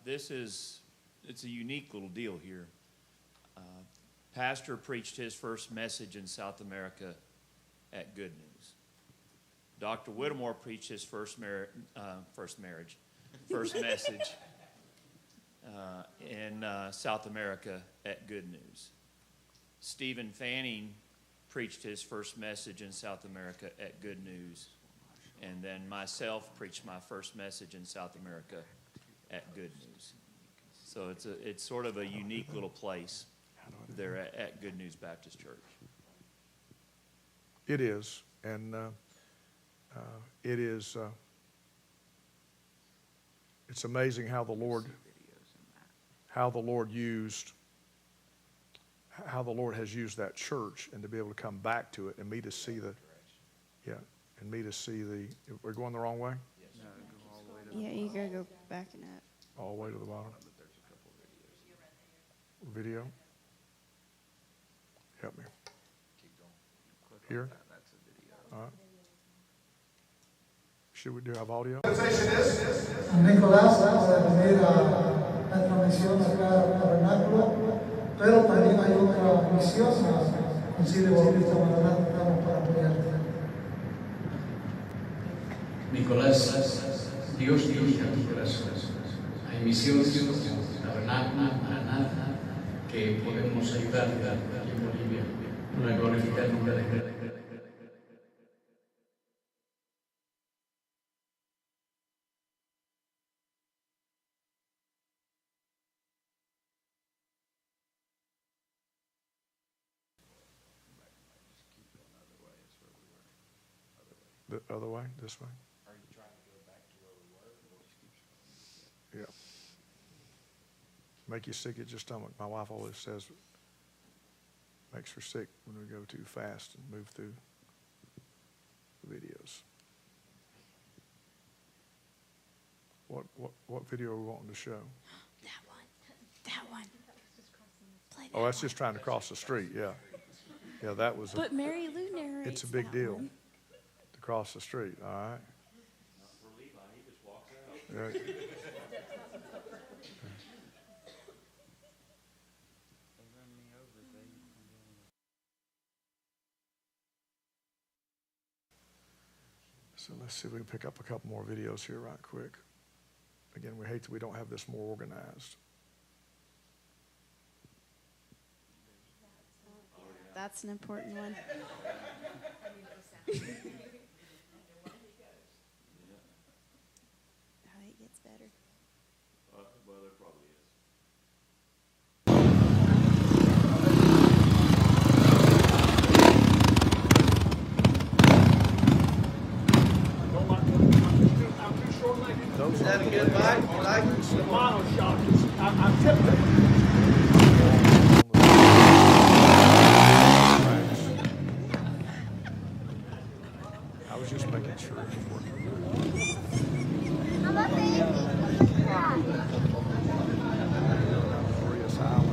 It's a unique little deal here. Pastor preached his first message in South America at Good News. Dr. Whittemore preached his first message in South America at Good News. Stephen Fanning preached his first message in South America at Good News. And then myself preached my first message in South America at Good News. So it's sort of a unique little place there at Good News Baptist Church. It is, and it is. It's amazing how the Lord has used that church, and to be able to come back to it, and me to see we're going the wrong way. Yeah, you gotta go back and up. All the way to the bottom. Video. Help me. Here. All right. Should we do have audio? Nicolás, para venir a la transmisión acá al tabernáculo, pero también hay otra misión, Concilio Bautista Maranata, estamos para apoyarte. Nicolás, Dios dirige a tu corazón. Hay misiones, tabernáculo, Maranata, que podemos ayudar aquí en Bolivia para glorificar el nombre de Dios. The other way, this way? Are you trying to go back to where we were? Yeah. Make you sick at your stomach. My wife always says makes her sick when we go too fast and move through the videos. What video are we wanting to show? That one. Play that Oh, that's one. just trying to cross the street. Yeah, yeah, that was. But Mary Lou narrates. It's a big that deal one. to cross the street. All right. For Levi, he just walks out. Yeah. So let's see if we can pick up a couple more videos here right quick. Again, we hate that we don't have this more organized. That's an important one. Oh, it gets better. Well, there probably is. Those are the good The monoshock is, I'm tipping. I was just making sure it was working. Glorious Island.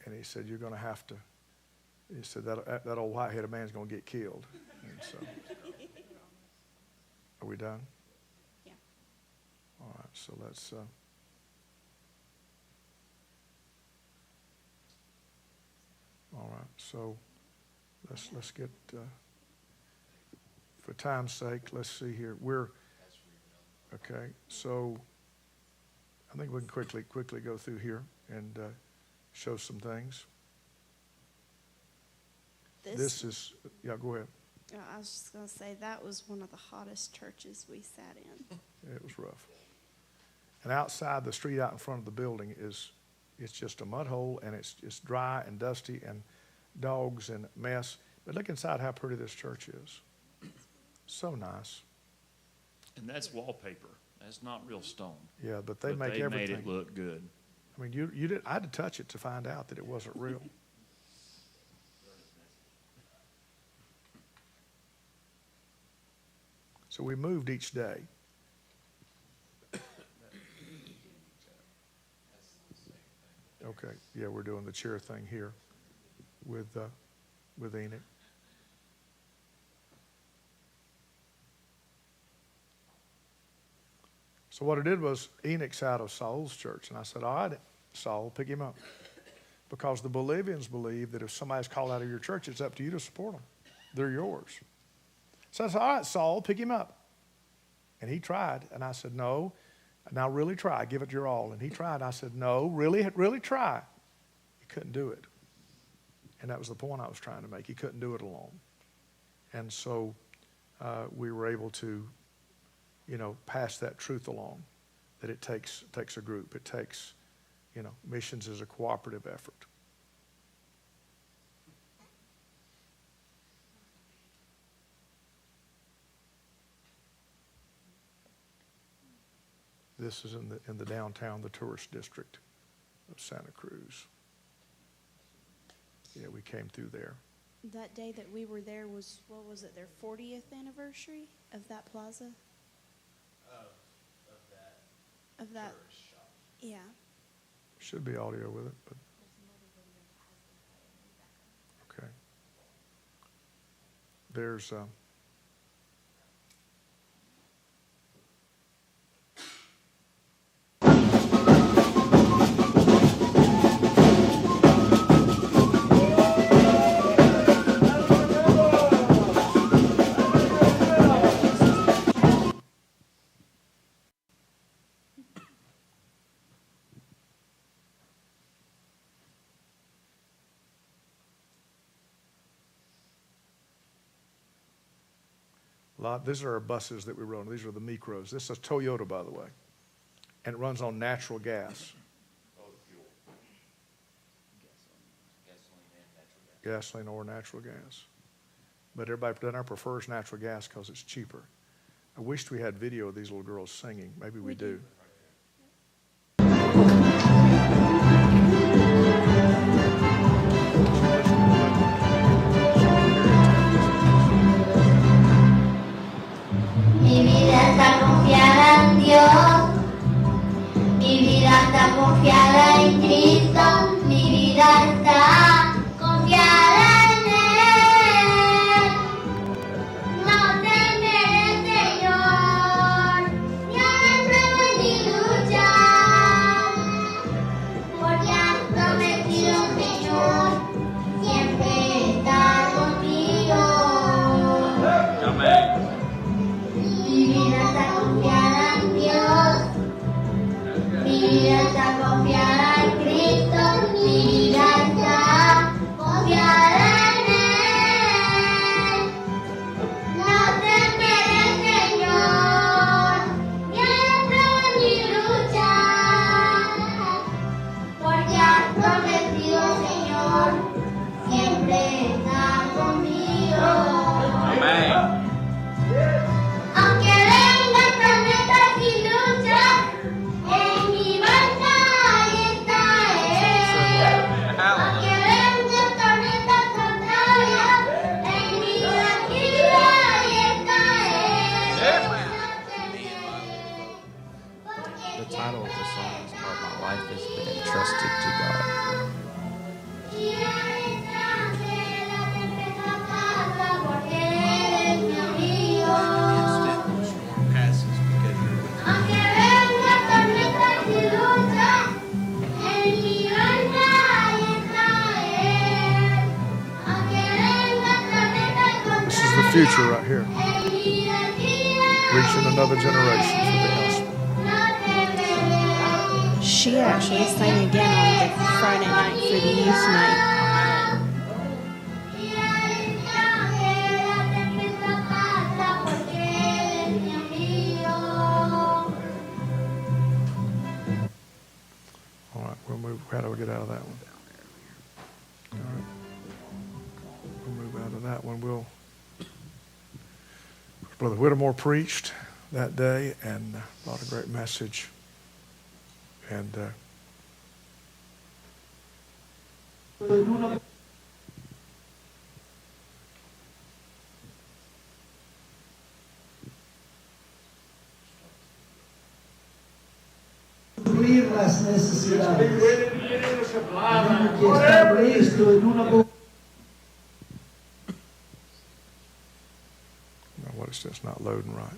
And he said, "You're going to have to." He said that old white-headed man's going to get killed. And so, are we done? Yeah. All right. So let's. All right. So let's get. for time's sake, let's see here. Okay, so I think we can quickly go through here and show some things. This is, yeah, go ahead. I was just going to say that was one of the hottest churches we sat in. It was rough. And outside the street out in front of the building it's just a mud hole, and it's dry and dusty and dogs and mess. But look inside how pretty this church is. So nice. And that's wallpaper. That's not real stone. Yeah, but they make they everything. made it look good. I mean, you did. I had to touch it to find out that it wasn't real. So we moved each day. Okay, yeah, we're doing the chair thing here with Enoch. So what I did was, Enoch's out of Saul's church, and I said, all right, Saul, pick him up. Because the Bolivians believe that if somebody's called out of your church, it's up to you to support them. They're yours. So I said, all right, Saul, pick him up. And he tried, and I said, no, now really try, give it your all. And he tried, I said, no, really try. He couldn't do it. And that was the point I was trying to make. He couldn't do it alone. And so we were able to, pass that truth along, that it takes a group. It takes, missions is a cooperative effort. This is in the downtown, the tourist district of Santa Cruz. Yeah, we came through there. That day that we were there was, what was it, their 40th anniversary of that plaza? Of that. Yeah. Should be audio with it, but. Okay. There's. These are our buses that we run. These are the Micros. This is Toyota, by the way. And it runs on natural gas. Gasoline or natural gas. But everybody down there prefers natural gas because it's cheaper. I wished we had video of these little girls singing. Maybe we do. Mi vida está confiada en Dios, mi vida está confiada en Cristo, mi vida está confiada en Él. No temeré, Señor, ni a pruebas ni luchar, porque has prometido, Señor, siempre estar conmigo. Amén. Mi vida está confiada en Dios, mi vida está confiada en Cristo, mi vida está confiada en Él. No temeré, Señor, ni a pruebas ni luchar, porque has prometido, Señor, siempre estar conmigo. Amén. Aunque vengan tormentas y luchas, en mi barca ahí está Él. Aunque vengan tormentas contrarias, en mi barquilla ahí está Él. The title of the song is called My Life Has Been Entrusted to God. Y Él está de la completa casa, porque Él es mi amigo. Instant storm passes because you're with him. Aunque vengan tormentas y luchas, en mi barca ahí está Él. Aunque vengan tormentas This is the future right here. en mi reaching another generation for the gospel. She actually sang again on the Friday night for the youth night. All right, we'll move. How do we get out of that one? All right. We'll move out of that one. Brother Whittemore preached that day and brought a great message. And Suplir las necesidades. Tenemos que estar listo en una no, what it's just not loading right.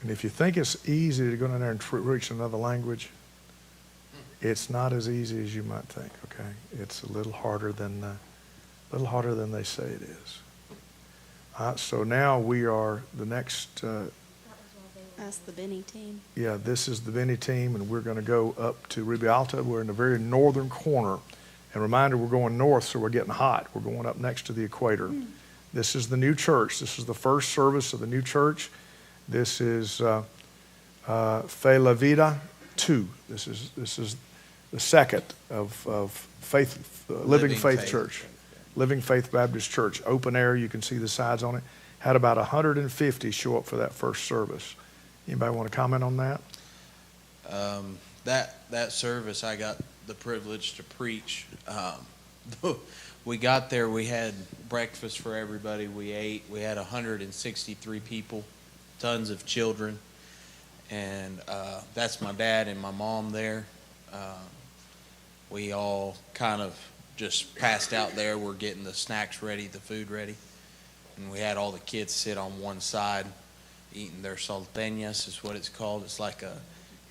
And if you think it's easy to go in there and reach another language, it's not as easy as you might think. Okay, it's a little harder than they say it is. So now we are the next. That's the Benny team. Yeah, this is the Benny team, and we're going to go up to Ruby Alta. We're in the very northern corner. And reminder, we're going north, so we're getting hot. We're going up next to the equator. This is the new church. This is the first service of the new church. This is Fe La Vida 2. This is the second of Faith, Living Faith Church. Living Faith Baptist Church. Open air, you can see the sides on it. Had about 150 show up for that first service. Anybody want to comment on that? That service, I got the privilege to preach. We got there, we had breakfast for everybody. We ate. We had 163 people, tons of children, and that's my dad and my mom there. We all kind of just passed out there. We're getting the snacks ready, the food ready, and we had all the kids sit on one side, eating their salteñas is what it's called. It's like a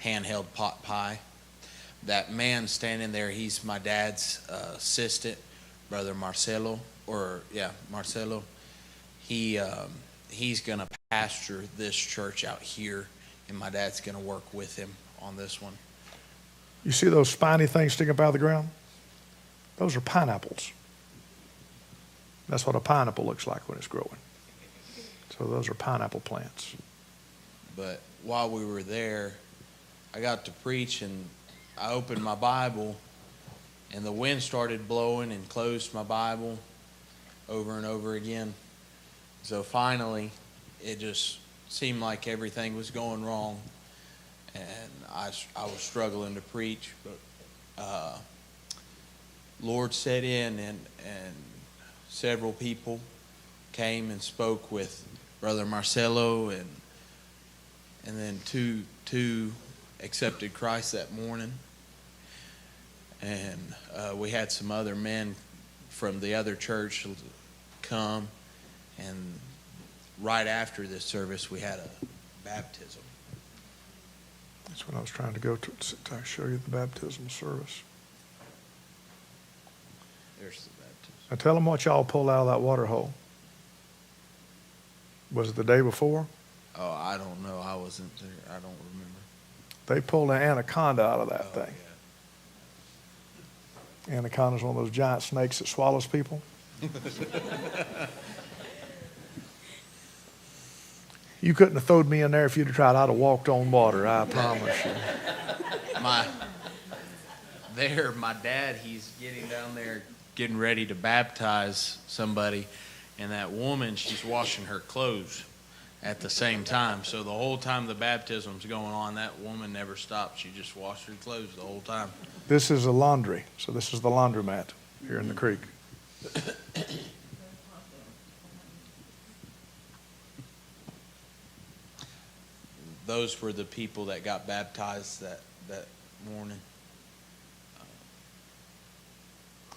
handheld pot pie. That man standing there, he's my dad's assistant, Brother Marcelo, Marcelo. He's going to pastor this church out here, and my dad's going to work with him on this one. You see those spiny things sticking up out of the ground? Those are pineapples. That's what a pineapple looks like when it's growing. So those are pineapple plants. But while we were there, I got to preach, and I opened my Bible, and the wind started blowing and closed my Bible over and over again. So finally, it just seemed like everything was going wrong, and I was struggling to preach. But Lord set in, and several people came and spoke with Brother Marcelo, and then two accepted Christ that morning. And we had some other men from the other church come, and right after this service we had a baptism. That's what I was trying to go to show you the baptismal service. There's the baptism. Now tell them what y'all pulled out of that water hole. Was it the day before? Oh, I don't know. I wasn't there. I don't remember. They pulled an anaconda out of that thing. Yeah. Anaconda's one of those giant snakes that swallows people. You couldn't have thrown me in there if you'd have tried. I'd have walked on water, I promise you. My dad, he's getting down there, getting ready to baptize somebody, and that woman, she's washing her clothes at the same time. So the whole time the baptism's going on, that woman never stopped. She just washed her clothes the whole time. This is a laundry. So this is the laundromat here in the creek. Those were the people that got baptized that morning.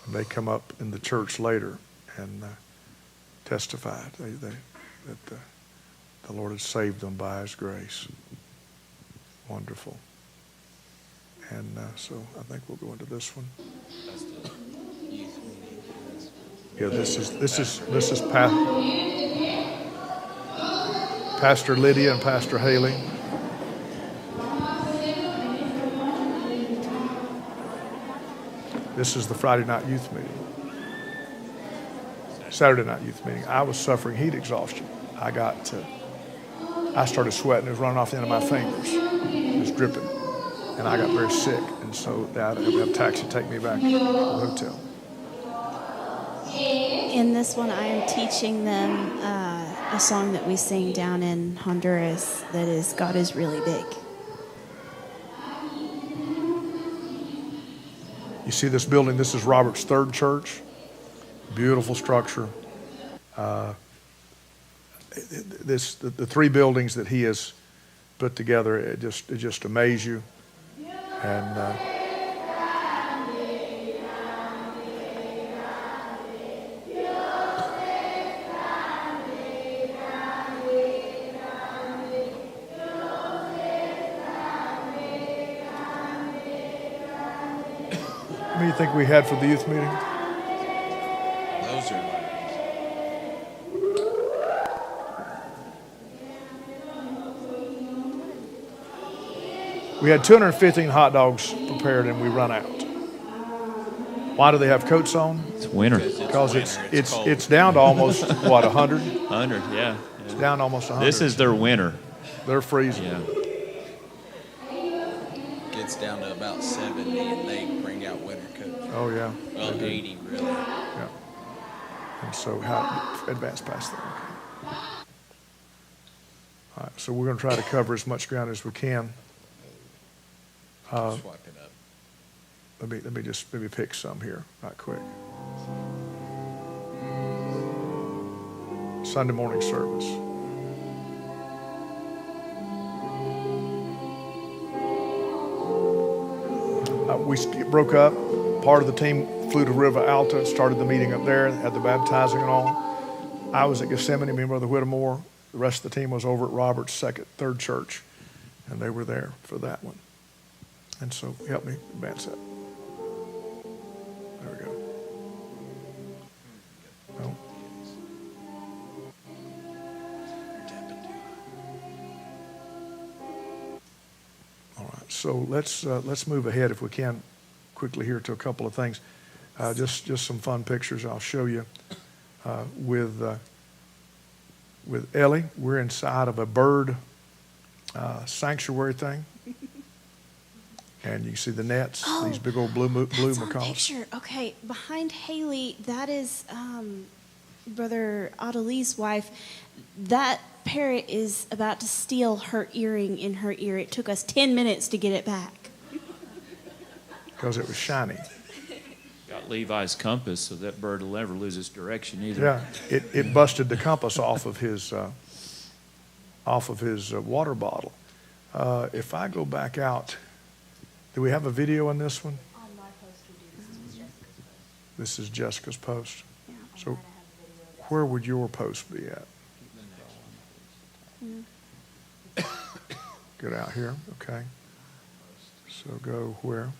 They come up in the church later and testified that the Lord had saved them by His grace. Wonderful. And so I think we'll go into this one. Yeah, this is Pastor Lydia and Pastor Haley. This is the Friday night youth meeting. Saturday night youth meeting. I was suffering heat exhaustion. I started sweating. It was running off the end of my fingers. It was dripping. And I got very sick. And so I had to have a taxi take me back to the hotel. In this one, I am teaching them a song that we sing down in Honduras that is, God is really big. You see this building? This is Robert's third church. Beautiful structure. The three buildings that he has put together, it just amaze you. And how many do you think we had for the youth meeting? Those are We had 215 hot dogs prepared and we run out. Why do they have coats on? It's winter. Because it's down to almost, what, 100? 100, yeah. It's down to almost 100. This is their winter. They're freezing. Yeah. gets down to about 70, and they bring out winter coats. Oh, yeah. Well, 80, really. Yeah. And so how advance past that. All right, so we're going to try to cover as much ground as we can. Swipe it up. Let me just maybe pick some here, right quick. Sunday morning service. We broke up. Part of the team flew to River Alta, started the meeting up there, had the baptizing and all. I was at Gethsemane, me and Brother Whittemore. The rest of the team was over at Robert's third church, and they were there for that one. And so help me advance that. There we go. No. All right, so let's move ahead if we can quickly here to a couple of things. Just some fun pictures I'll show you with Ellie. We're inside of a bird sanctuary thing. And you can see the nets, these big old blue macaws. Picture. Okay, behind Haley, that is Brother Adeli's wife. That parrot is about to steal her earring in her ear. It took us 10 minutes to get it back. Because it was shiny. Got Levi's compass, so that bird will never lose its direction either. Yeah, it busted the compass off of his water bottle. If I go back out, do we have a video on this one? On my post, we do. This is Jessica's post. Yeah. So where would your post be at? Get out here, okay. So go where?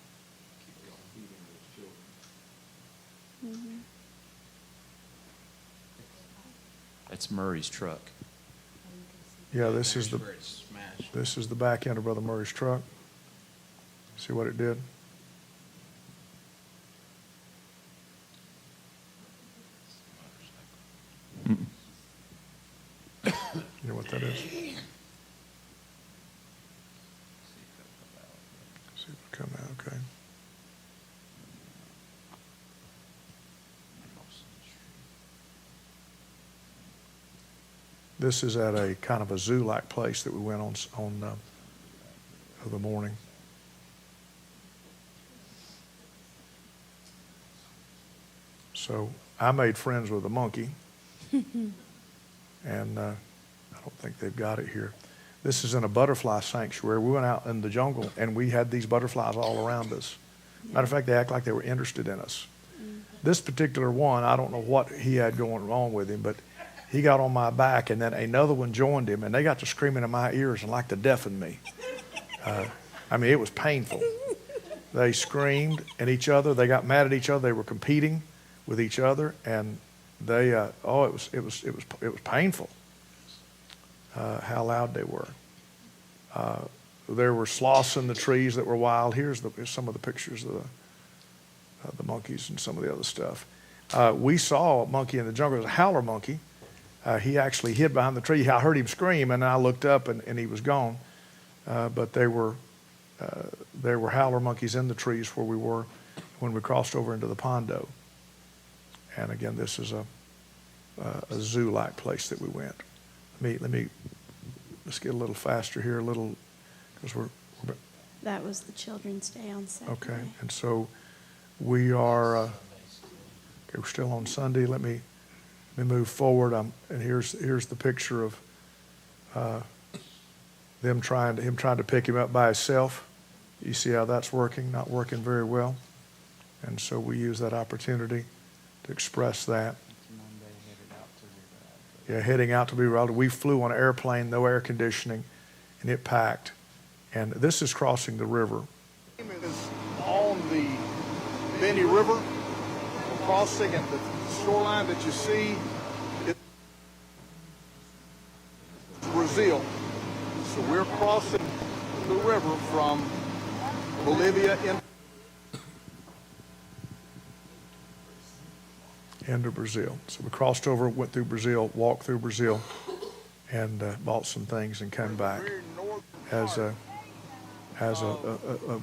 That's Murray's truck. Yeah, this is Where it's smashed. this is the back end of Brother Murray's truck. See what it did? You know what that is? See if it'll come out, okay. This is at a kind of a zoo-like place that we went on the morning. So I made friends with a monkey, and I don't think they've got it here. This is in a butterfly sanctuary. We went out in the jungle, and we had these butterflies all around us. Matter of fact, they act like they were interested in us. This particular one, I don't know what he had going wrong with him, but he got on my back, and then another one joined him, and they got to screaming in my ears and like to deafen me. I mean, it was painful. They screamed at each other. They got mad at each other. They were competing with each other, and they it was painful. how loud they were. There were sloths in the trees that were wild. Here's some of the pictures of the monkeys and some of the other stuff. We saw a monkey in the jungle. It was a howler monkey. He actually hid behind the tree. I heard him scream, and I looked up, and he was gone. But there were howler monkeys in the trees where we were when we crossed over into the Pondo. And again, this is a zoo-like place that we went. Let's get a little faster here, because we're That was the Children's Day on Saturday. okay. And so we are. Okay, we're still on Sunday. Let me move forward. And here's the picture of him trying to pick him up by himself. You see how that's working? Not working very well. And so we use that opportunity to express that. Yeah, heading out to be routed. We flew on an airplane, no air conditioning, and it packed. And this is crossing the river. It is on the Benny River, crossing at the shoreline that you see. It's Brazil. So we're crossing the river from Bolivia into Brazil. So we crossed over, went through Brazil, walked through Brazil, and bought some things and came back as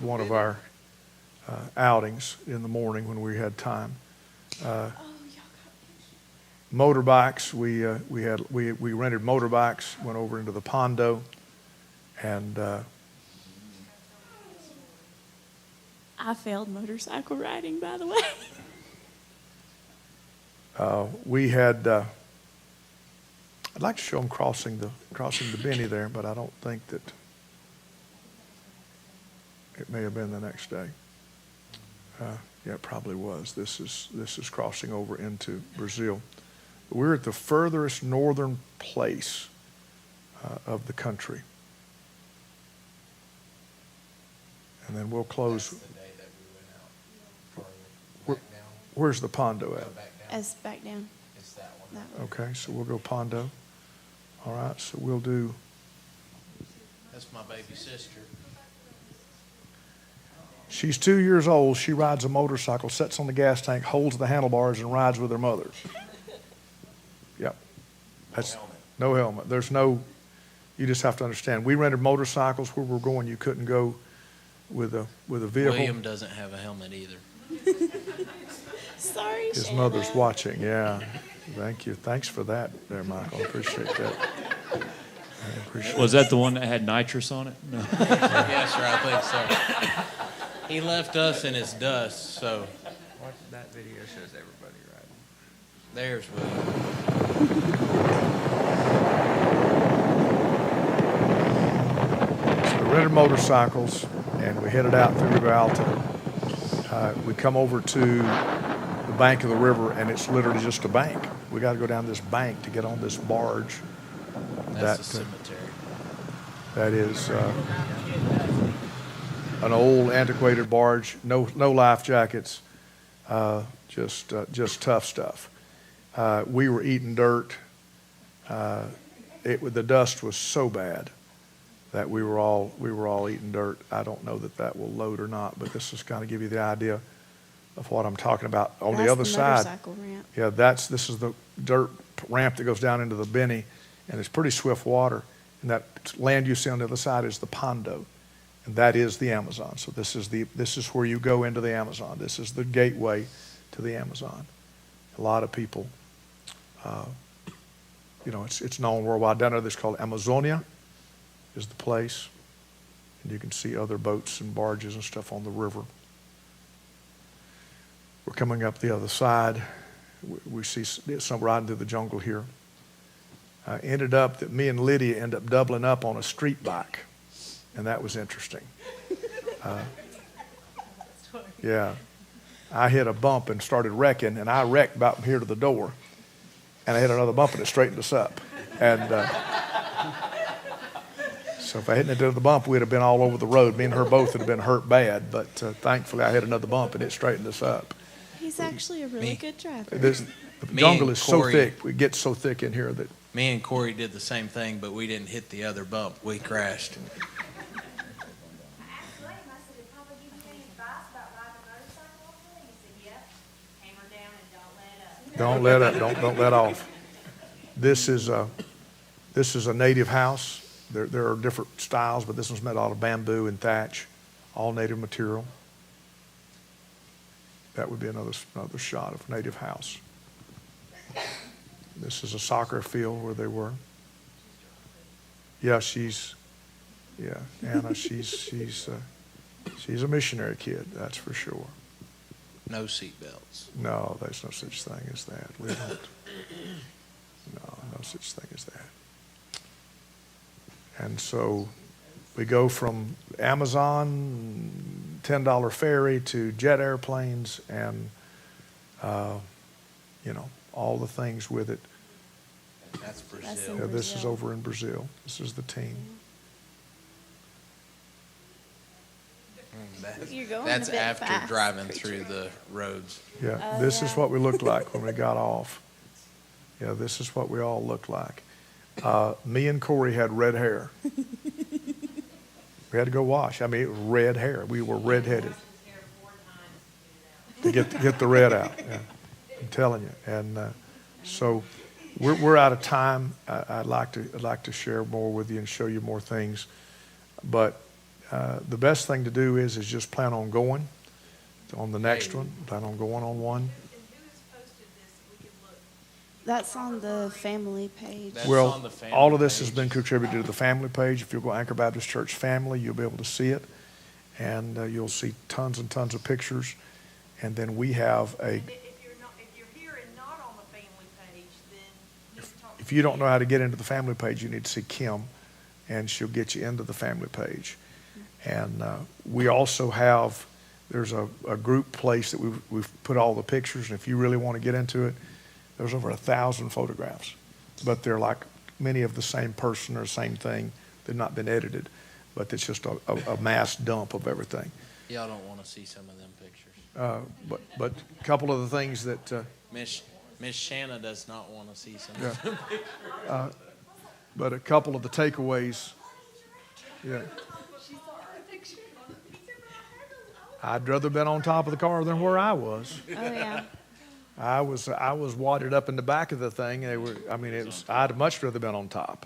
one of our outings in the morning when we had time. Motorbikes, we rented motorbikes, went over into the Pondo, and I failed motorcycle riding, by the way. we had. I'd like to show them crossing the Benny there, but I don't think that it may have been the next day. Yeah, it probably was. This is crossing over into Brazil. We're at the furthest northern place of the country. And then we'll close. Where's the Pondo at? As back down. It's that one. Okay, so we'll go Pondo. All right, so we'll do. That's my baby sister. She's 2 years old. She rides a motorcycle, sits on the gas tank, holds the handlebars, and rides with her mother. Yep. That's no helmet. There's no. You just have to understand. We rented motorcycles where we're going. You couldn't go with a vehicle. William doesn't have a helmet either. Sorry, His Shannon. mother's watching. Yeah. Thank you. Thanks for that, there, Michael. I appreciate that. Was that the one that had nitrous on it? No. Yes, sir, I think so. He left us in his dust, so. That video shows everybody riding. There's William. So we rented motorcycles, and we headed out through Rio Alto. We come over to the bank of the river, and it's literally just a bank. We got to go down this bank to get on this barge. That's the cemetery. That is an old, antiquated barge. No life jackets. Just tough stuff. We were eating dirt. The dust was so bad that we were all eating dirt. I don't know that will load or not, but this is kind of give you the idea of what I'm talking about. On the other side, motorcycle ramp. yeah, this is the dirt ramp that goes down into the Benny, and it's pretty swift water. And that land you see on the other side is the Pondo, and that is the Amazon. So this is where you go into the Amazon. This is the gateway to the Amazon. A lot of people, it's known worldwide. Down there, this called Amazonia, is the place, and you can see other boats and barges and stuff on the river. We're coming up the other side. We see some riding through the jungle here. Ended up that me and Lydia ended up doubling up on a street bike, and that was interesting. Yeah, I hit a bump and started wrecking, and I wrecked about from here to the door, and I hit another bump and it straightened us up. And so if I hadn't hit the bump, we'd have been all over the road. Me and her both would have been hurt bad, but thankfully I hit another bump and it straightened us up. He's actually a really good driver. The jungle is so thick. It gets so thick in here that Me and Corey did the same thing, but we didn't hit the other bump. We crashed. Don't let up. Don't let off. This is a native house. There are different styles, but this one's made out of bamboo and thatch, all native material. That would be another shot of a native house. This is a soccer field where they were. Yeah, Anna, she's a missionary kid, that's for sure. No seatbelts. No, there's no such thing as that. We don't. No such thing as that. And so we go from Amazon, $10 ferry to jet airplanes and, all the things with it. That's Brazil. That's Yeah, this is over in Brazil. This is the team. That's after driving through the roads. Yeah, this is what we looked like when we got off. Yeah, this is what we all looked like. Me and Corey had red hair. We had to go wash. I mean, red hair. We were redheaded. To get the red out. Yeah, I'm telling you. And so we're out of time. I'd like to share more with you and show you more things, but the best thing to do is just plan on going on the next one. Plan on going on one. That's on the family page. Well, all of this has been contributed to the family page. If you'll go Anchor Baptist Church Family, you'll be able to see it, and you'll see tons and tons of pictures. And then we have a. If you're here and not on the family page, then if you don't know how to get into the family page, you need to see Kim, and she'll get you into the family page. And we also have, there's a group place that we've put all the pictures, and if you really want to get into it, there's over 1,000 photographs, but they're like many of the same person or same thing. They've not been edited, but it's just a mass dump of everything. Y'all don't want to see some of them pictures. But a couple of the things that Miss Shanna does not want to see some of them pictures. But a couple of the takeaways. Yeah. I'd rather been on top of the car than where I was. Oh yeah. I was wadded up in the back of the thing. I'd much rather been on top.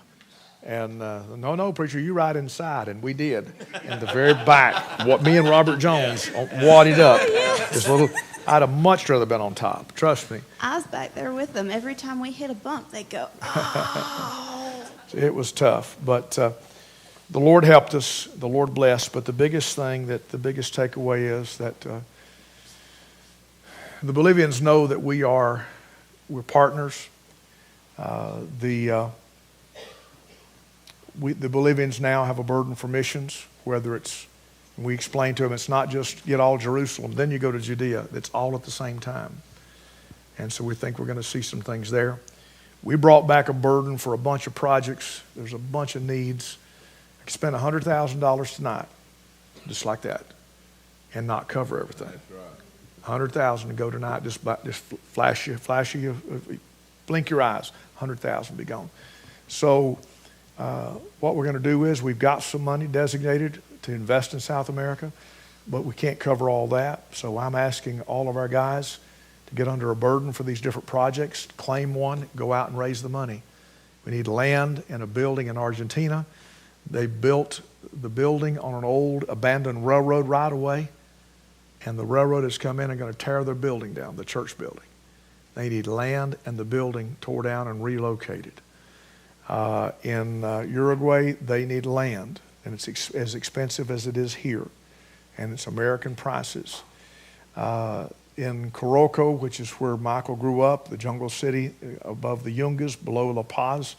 And no, preacher, you ride inside, and we did. In the very back, what me and Robert Jones wadded up. This little, I'd have much rather been on top. Trust me. I was back there with them. Every time we hit a bump, they go, oh. It was tough, but the Lord helped us. The Lord blessed. But the biggest takeaway is that the Bolivians know that we're partners. The Bolivians now have a burden for missions, whether we explain to them, it's not just get all Jerusalem, then you go to Judea. It's all at the same time. And so we think we're going to see some things there. We brought back a burden for a bunch of projects. There's a bunch of needs. I could spend $100,000 tonight, just like that, and not cover everything. That's right. $100,000 to go tonight, just flash you, blink your eyes, $100,000 be gone. So what we're going to do is we've got some money designated to invest in South America, but we can't cover all that. So I'm asking all of our guys to get under a burden for these different projects, claim one, go out and raise the money. We need land and a building in Argentina. They built the building on an old abandoned railroad right away, and the railroad has come in and going to tear their building down, the church building. They need land and the building tore down and relocated. In Uruguay, they need land, and it's as expensive as it is here, and it's American prices. In Coroco, which is where Michael grew up, the jungle city above the Yungas, below La Paz,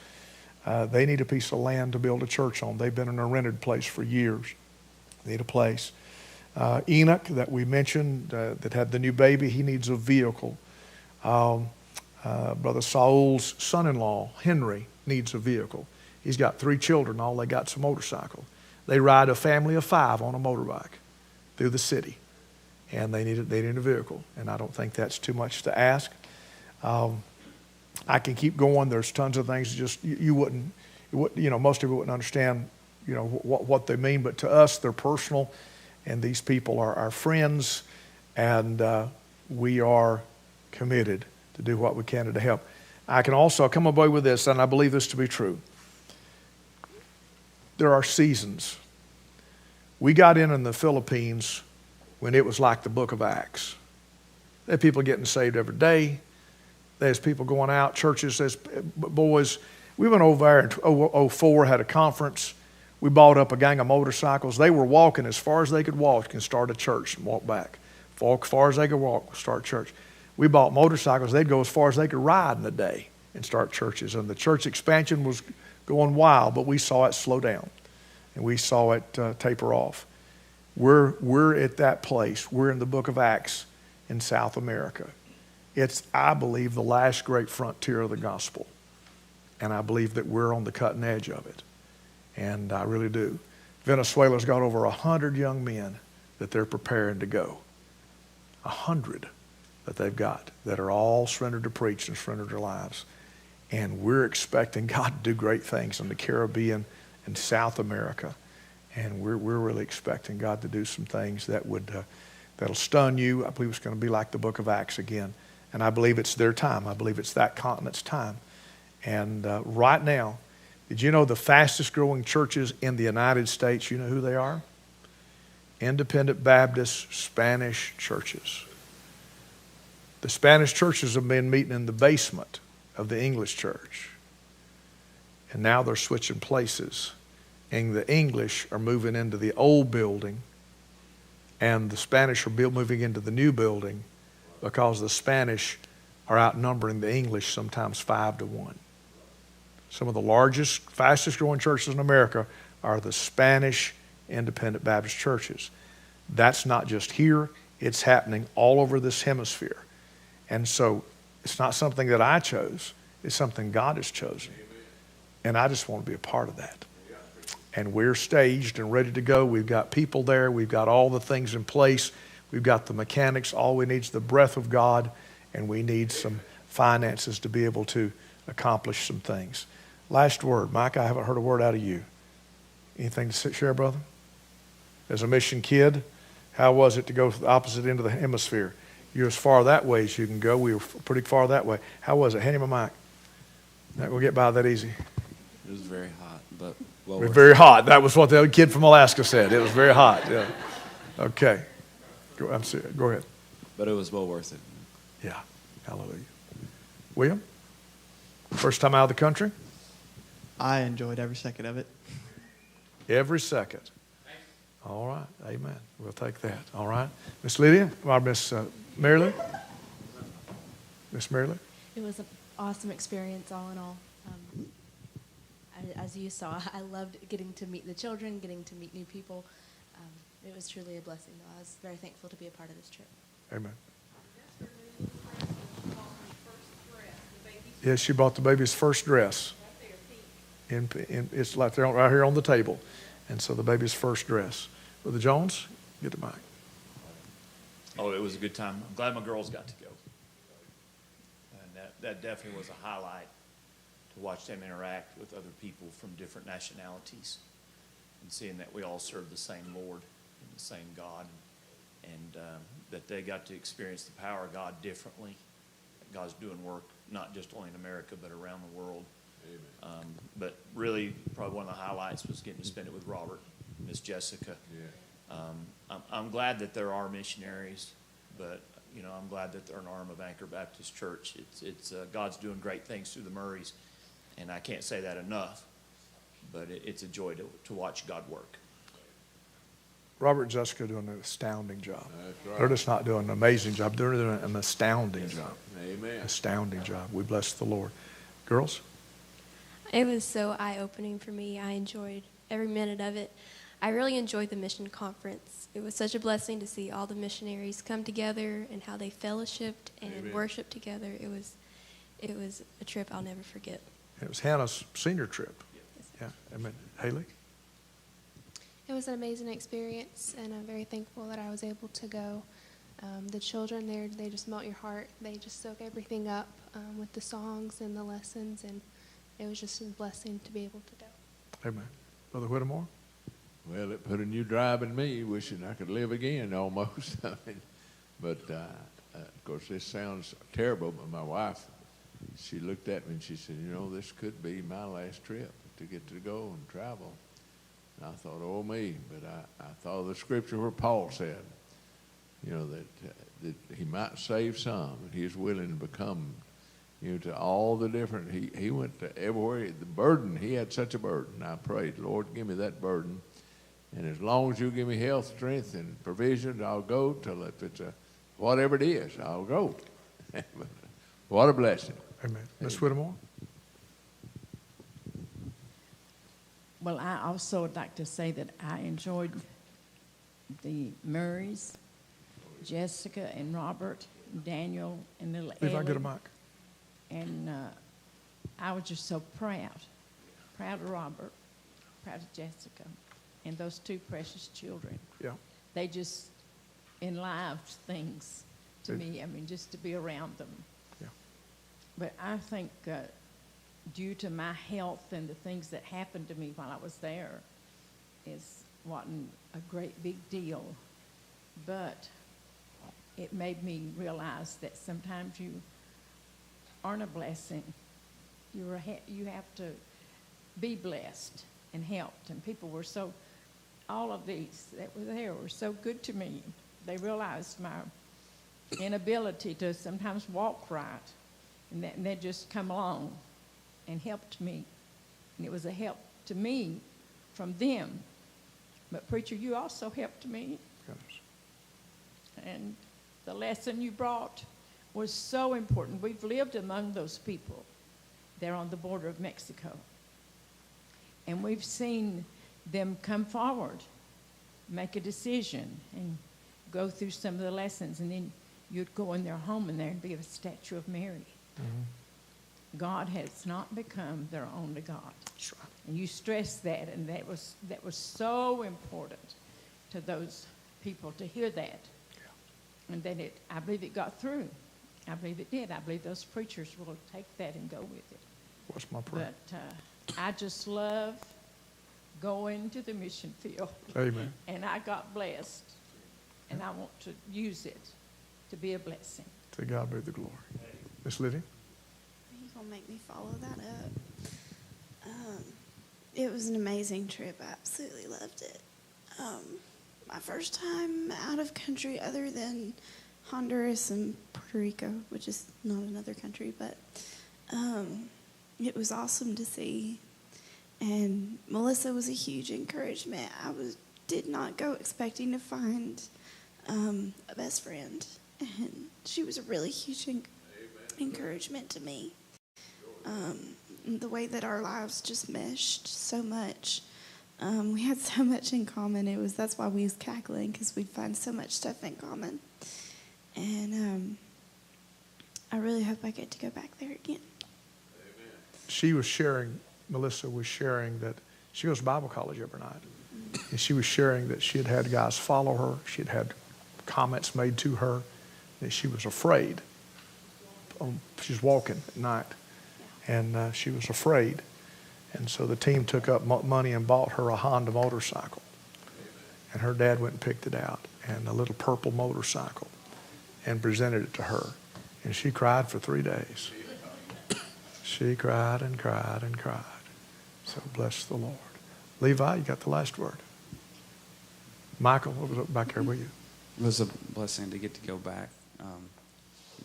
they need a piece of land to build a church on. They've been in a rented place for years. They need a place. Enoch, that we mentioned, that had the new baby, he needs a vehicle. Brother Saul's son-in-law, Henry, needs a vehicle. He's got 3 children. All they got's a motorcycle. They ride a family of 5 on a motorbike through the city, and they need a vehicle. And I don't think that's too much to ask. I can keep going. There's tons of things just you wouldn't, most people wouldn't understand, what they mean. But to us, they're personal, and these people are our friends, and we are committed to do what we can to help. I can also come away with this, and I believe this to be true. There are seasons. We got in the Philippines when it was like the book of Acts. There are people getting saved every day. There's people going out, churches, there's boys. We went over there in 2004, had a conference. We bought up a gang of motorcycles. They were walking as far as they could walk and start a church and walk back. As far as they could walk, start church. We bought motorcycles. They'd go as far as they could ride in a day and start churches. And the church expansion was going wild, but we saw it slow down. And we saw it taper off. We're at that place. We're in the book of Acts in South America. It's, I believe, the last great frontier of the gospel. And I believe that we're on the cutting edge of it. And I really do. Venezuela's got over 100 young men that they're preparing to go. 100 that they've got that are all surrendered to preach and surrendered their lives. And we're expecting God to do great things in the Caribbean and South America. And we're really expecting God to do some things that that'll stun you. I believe it's going to be like the book of Acts again. And I believe it's their time. I believe it's that continent's time. And right now, did you know the fastest growing churches in the United States, you know who they are? Independent Baptist Spanish churches. The Spanish churches have been meeting in the basement of the English church. And now they're switching places. And the English are moving into the old building, and the Spanish are moving into the new building because the Spanish are outnumbering the English sometimes 5-1. Some of the largest, fastest growing churches in America are the Spanish Independent Baptist churches. That's not just here, it's happening all over this hemisphere. And so it's not something that I chose, it's something God has chosen. And I just want to be a part of that. And we're staged and ready to go. We've got people there. We've got all the things in place. We've got the mechanics. All we need is the breath of God, and we need some finances to be able to accomplish some things. Last word. Mike, I haven't heard a word out of you. Anything to share, brother? As a mission kid, how was it to go to the opposite end of the hemisphere? You're as far that way as you can go. We were pretty far that way. How was it? Hand him a mic. We'll get by that easy. It was very hot, but it was very hot. That was what the kid from Alaska said. It was very hot. Yeah. Okay. I'm serious. Go ahead. But it was well worth it. Yeah. Hallelujah. William? First time out of the country? I enjoyed every second of it. Every second. All right. Amen. We'll take that. All right. Miss Lydia? Or Miss Marilyn? Miss Marilyn? It was an awesome experience all in all. As you saw, I loved getting to meet the children, getting to meet new people. It was truly a blessing, though. I was very thankful to be a part of this trip. Amen. Yes, she bought the baby's first dress. It's like they're right here on the table. And so the baby's first dress. Brother Jones, get the mic. Oh, it was a good time. I'm glad my girls got to go. And that definitely was a highlight, to watch them interact with other people from different nationalities and seeing that we all serve the same Lord and the same God, and that they got to experience the power of God differently. That God's doing work not just only in America but around the world. But really, probably one of the highlights was getting to spend it with Robert, Miss Jessica. Yeah. I'm glad that there are missionaries, but I'm glad that they're an arm of Anchor Baptist Church. It's God's doing great things through the Murrays, and I can't say that enough. But it's a joy to watch God work. Robert and Jessica are doing an astounding job. That's right. They're just not doing an amazing job. They're doing an astounding job. Amen. Astounding job. We bless the Lord. Girls? It was so eye-opening for me. I enjoyed every minute of it. I really enjoyed the mission conference. It was such a blessing to see all the missionaries come together and how they fellowshiped and Amen. worshiped together. It was a trip I'll never forget. It was Hannah's senior trip. Yeah. Amen. Haley? It was an amazing experience, and I'm very thankful that I was able to go. The children there, they just melt your heart. They just soak everything up with the songs and the lessons, and it was just a blessing to be able to do. Amen. Brother Whittemore? Well, it put a new drive in me, wishing I could live again almost. I mean, but of course, this sounds terrible, but my wife, she looked at me and she said, you know, this could be my last trip to get to go and travel. And I thought, oh me, but I thought of the scripture where Paul said, you know, that he might save some, and he is willing to become, you know, to all the different, he went to everywhere, the burden, he had such a burden. I prayed, Lord, give me that burden. And as long as you give me health, strength, and provision, I'll go till if it's whatever it is, I'll go. What a blessing. Amen. Ms. Whittemore? Well, I also would like to say that I enjoyed the Murrays, Jessica and Robert, Daniel and little Ellie. If I get a mic. And I was just so proud of Robert, proud of Jessica, and those two precious children. Yeah. They just enlivened things to me. I mean, just to be around them. Yeah. But I think due to my health and the things that happened to me while I was there, wasn't a great big deal. But it made me realize that sometimes you aren't a blessing. You have to be blessed and helped. And people were so, all of these that were there were so good to me. They realized my inability to sometimes walk right. And they just come along and helped me. And it was a help to me from them. But preacher, you also helped me. Yes. And the lesson you brought was so important. We've lived among those people there on the border of Mexico. And we've seen them come forward, make a decision, and go through some of the lessons. And then you'd go in their home and there'd be a statue of Mary. Mm-hmm. God has not become their only God. That's right. And you stressed that, and that was so important to those people to hear that. Yeah. And then I believe it got through. I believe it did. I believe those preachers will take that and go with it. What's my prayer? But I just love going to the mission field. Amen. And I got blessed, and I want to use it to be a blessing. To God be the glory. Miss Lydia? You're going to make me follow that up. It was an amazing trip. I absolutely loved it. My first time out of country other than Honduras and Puerto Rico, which is not another country, but it was awesome to see. And Melissa was a huge encouragement. Did not go expecting to find a best friend, and she was a really huge encouragement to me. The way that our lives just meshed so much. We had so much in common. That's why we was cackling, because we'd find so much stuff in common. And I really hope I get to go back there again. Melissa was sharing that she goes to Bible college every night. Mm-hmm. And she was sharing that she had had guys follow her. She had had comments made to her that she was afraid. She was walking at night, and she was afraid. And so the team took up money and bought her a Honda motorcycle. And her dad went and picked it out, and a little purple motorcycle, and presented it to her. And she cried for 3 days. She cried and cried and cried. So bless the Lord. Levi, you got the last word. Michael, what was up back there with you? It was a blessing to get to go back.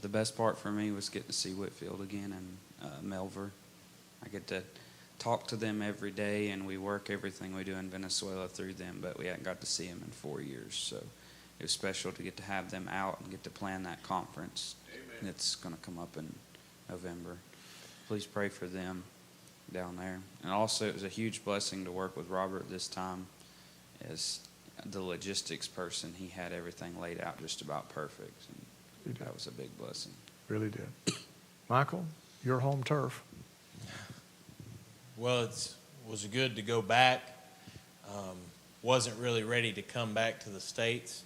The best part for me was getting to see Whitfield again and Melver. I get to talk to them every day, and we work everything we do in Venezuela through them, but we hadn't got to see them in 4 years. So it was special to get to have them out and get to plan that conference. Amen. It's going to come up in November. Please pray for them down there. And also, it was a huge blessing to work with Robert this time as the logistics person. He had everything laid out just about perfect. And that was a big blessing. Really did. Michael, your home turf. Well, it was good to go back. Wasn't really ready to come back to the States.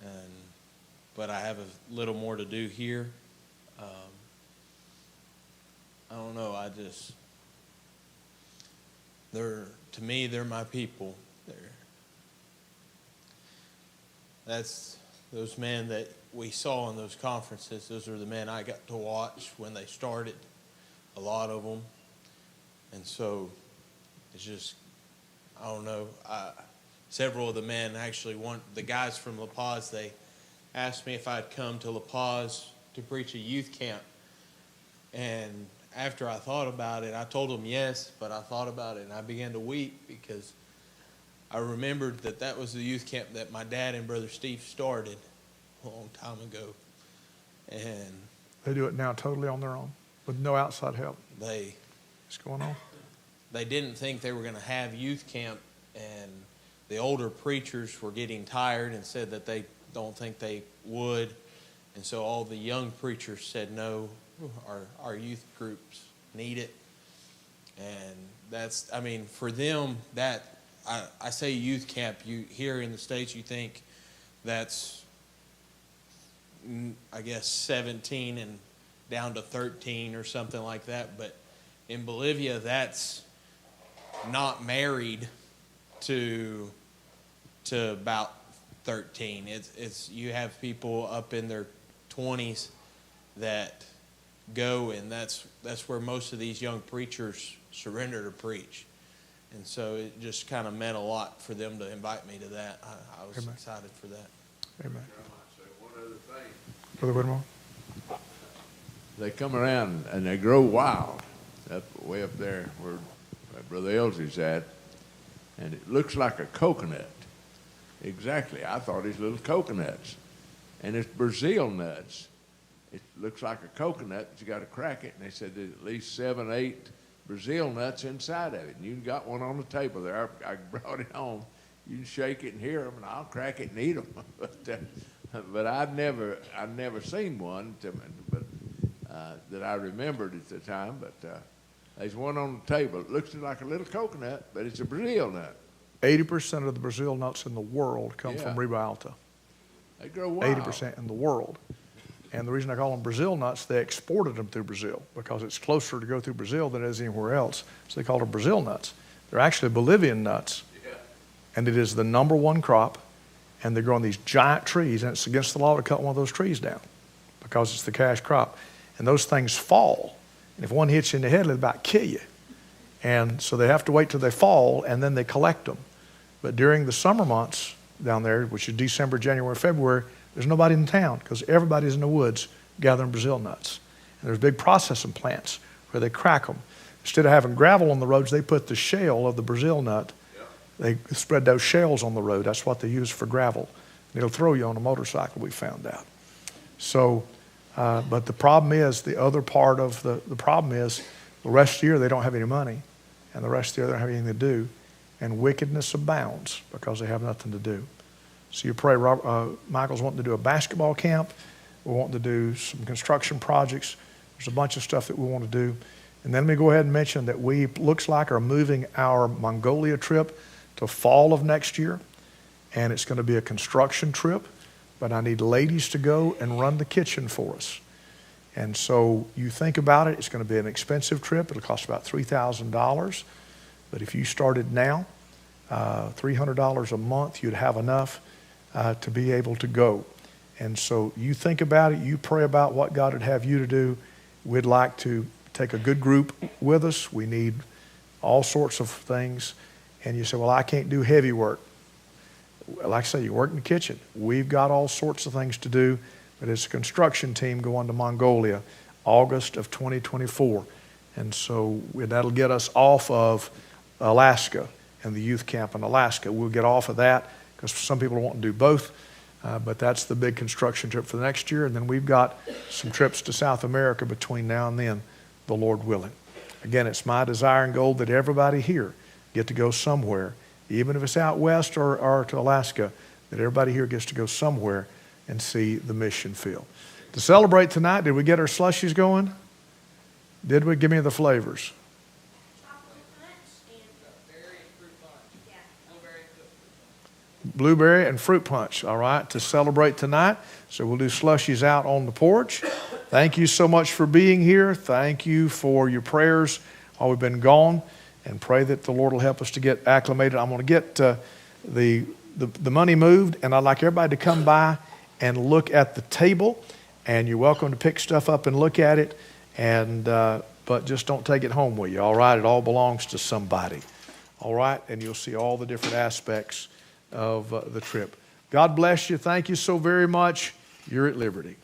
And but I have a little more to do here. I don't know. To me, they're my people. That's those men that we saw in those conferences. Those are the men I got to watch when they started, a lot of them. And so it's just, I don't know. Several of the men actually, the guys from La Paz, they asked me if I'd come to La Paz to preach a youth camp. And after I thought about it, I told them yes, but I thought about it and I began to weep because I remembered that was the youth camp that my dad and Brother Steve started a long time ago. And they do it now totally on their own with no outside help. What's going on? They didn't think they were going to have youth camp, and the older preachers were getting tired and said that they don't think they would. And so all the young preachers said, no, our youth groups need it. And that's, I mean, for them, I say youth camp, here in the States, you think that's, I guess, 17 and down to 13 or something like that. But in Bolivia, that's not married to about 13. It's you have people up in their 20s that go, and that's where most of these young preachers surrender to preach. And so it just kind of meant a lot for them to invite me to that. I was excited for that. Amen. One other thing. Brother Whitmore? They come around and they grow wild, way up there where Brother Elsie's at, and it looks like a coconut. Exactly. I thought it's little coconuts. And it's Brazil nuts. It looks like a coconut, but you got to crack it. And they said there's at least 7, 8 Brazil nuts inside of it. And you got one on the table there. I brought it home. You can shake it and hear them, and I'll crack it and eat them. But I'd never seen one that I remembered at the time. But there's one on the table. It looks like a little coconut, but it's a Brazil nut. 80% of the Brazil nuts in the world come from Riba Alta. They grow wild. 80% in the world. And the reason I call them Brazil nuts, they exported them through Brazil because it's closer to go through Brazil than it is anywhere else. So they call them Brazil nuts. They're actually Bolivian nuts. Yeah. And it is the #1 crop. And they're growing these giant trees, and it's against the law to cut one of those trees down because it's the cash crop. And those things fall. And if one hits you in the head, it'll about kill you. And so they have to wait till they fall, and then they collect them. But during the summer months down there, which is December, January, February, there's nobody in town because everybody's in the woods gathering Brazil nuts. And there's big processing plants where they crack them. Instead of having gravel on the roads, they put the shell of the Brazil nut. They spread those shells on the road. That's what they use for gravel. And it'll throw you on a motorcycle, we found out. So, but the problem is, the other part of the problem is the rest of the year they don't have any money. And the rest of the year they don't have anything to do. And wickedness abounds because they have nothing to do. So you pray, Michael's wanting to do a basketball camp. We're wanting to do some construction projects. There's a bunch of stuff that we want to do. And then let me go ahead and mention that we, looks like, are moving our Mongolia trip to fall of next year. And it's going to be a construction trip. But I need ladies to go and run the kitchen for us. And so you think about it, it's going to be an expensive trip. It'll cost about $3,000. But if you started now, $300 a month, you'd have enough to be able to go. And so you think about it, you pray about what God would have you to do. We'd like to take a good group with us. We need all sorts of things. And you say, well, I can't do heavy work. Like I say, you work in the kitchen. We've got all sorts of things to do. But it's a construction team going to Mongolia, August of 2024. And so that'll get us off of Alaska and the youth camp in Alaska. We'll get off of that because some people want to do both. But that's the big construction trip for the next year. And then we've got some trips to South America between now and then, the Lord willing. Again, it's my desire and goal that everybody here get to go somewhere, even if it's out west or to Alaska, that everybody here gets to go somewhere and see the mission field. To celebrate tonight, did we get our slushies going? Did we? Give me the flavors. blueberry and fruit punch, all right, to celebrate tonight. So we'll do slushies out on the porch. Thank you so much for being here. Thank you for your prayers while we've been gone, and pray that the Lord will help us to get acclimated. I'm going to get the money moved, and I'd like everybody to come by and look at the table, and you're welcome to pick stuff up and look at it, and but just don't take it home with you, all right? It all belongs to somebody, all right? And you'll see all the different aspects of the trip. God bless you. Thank you so very much. You're at liberty.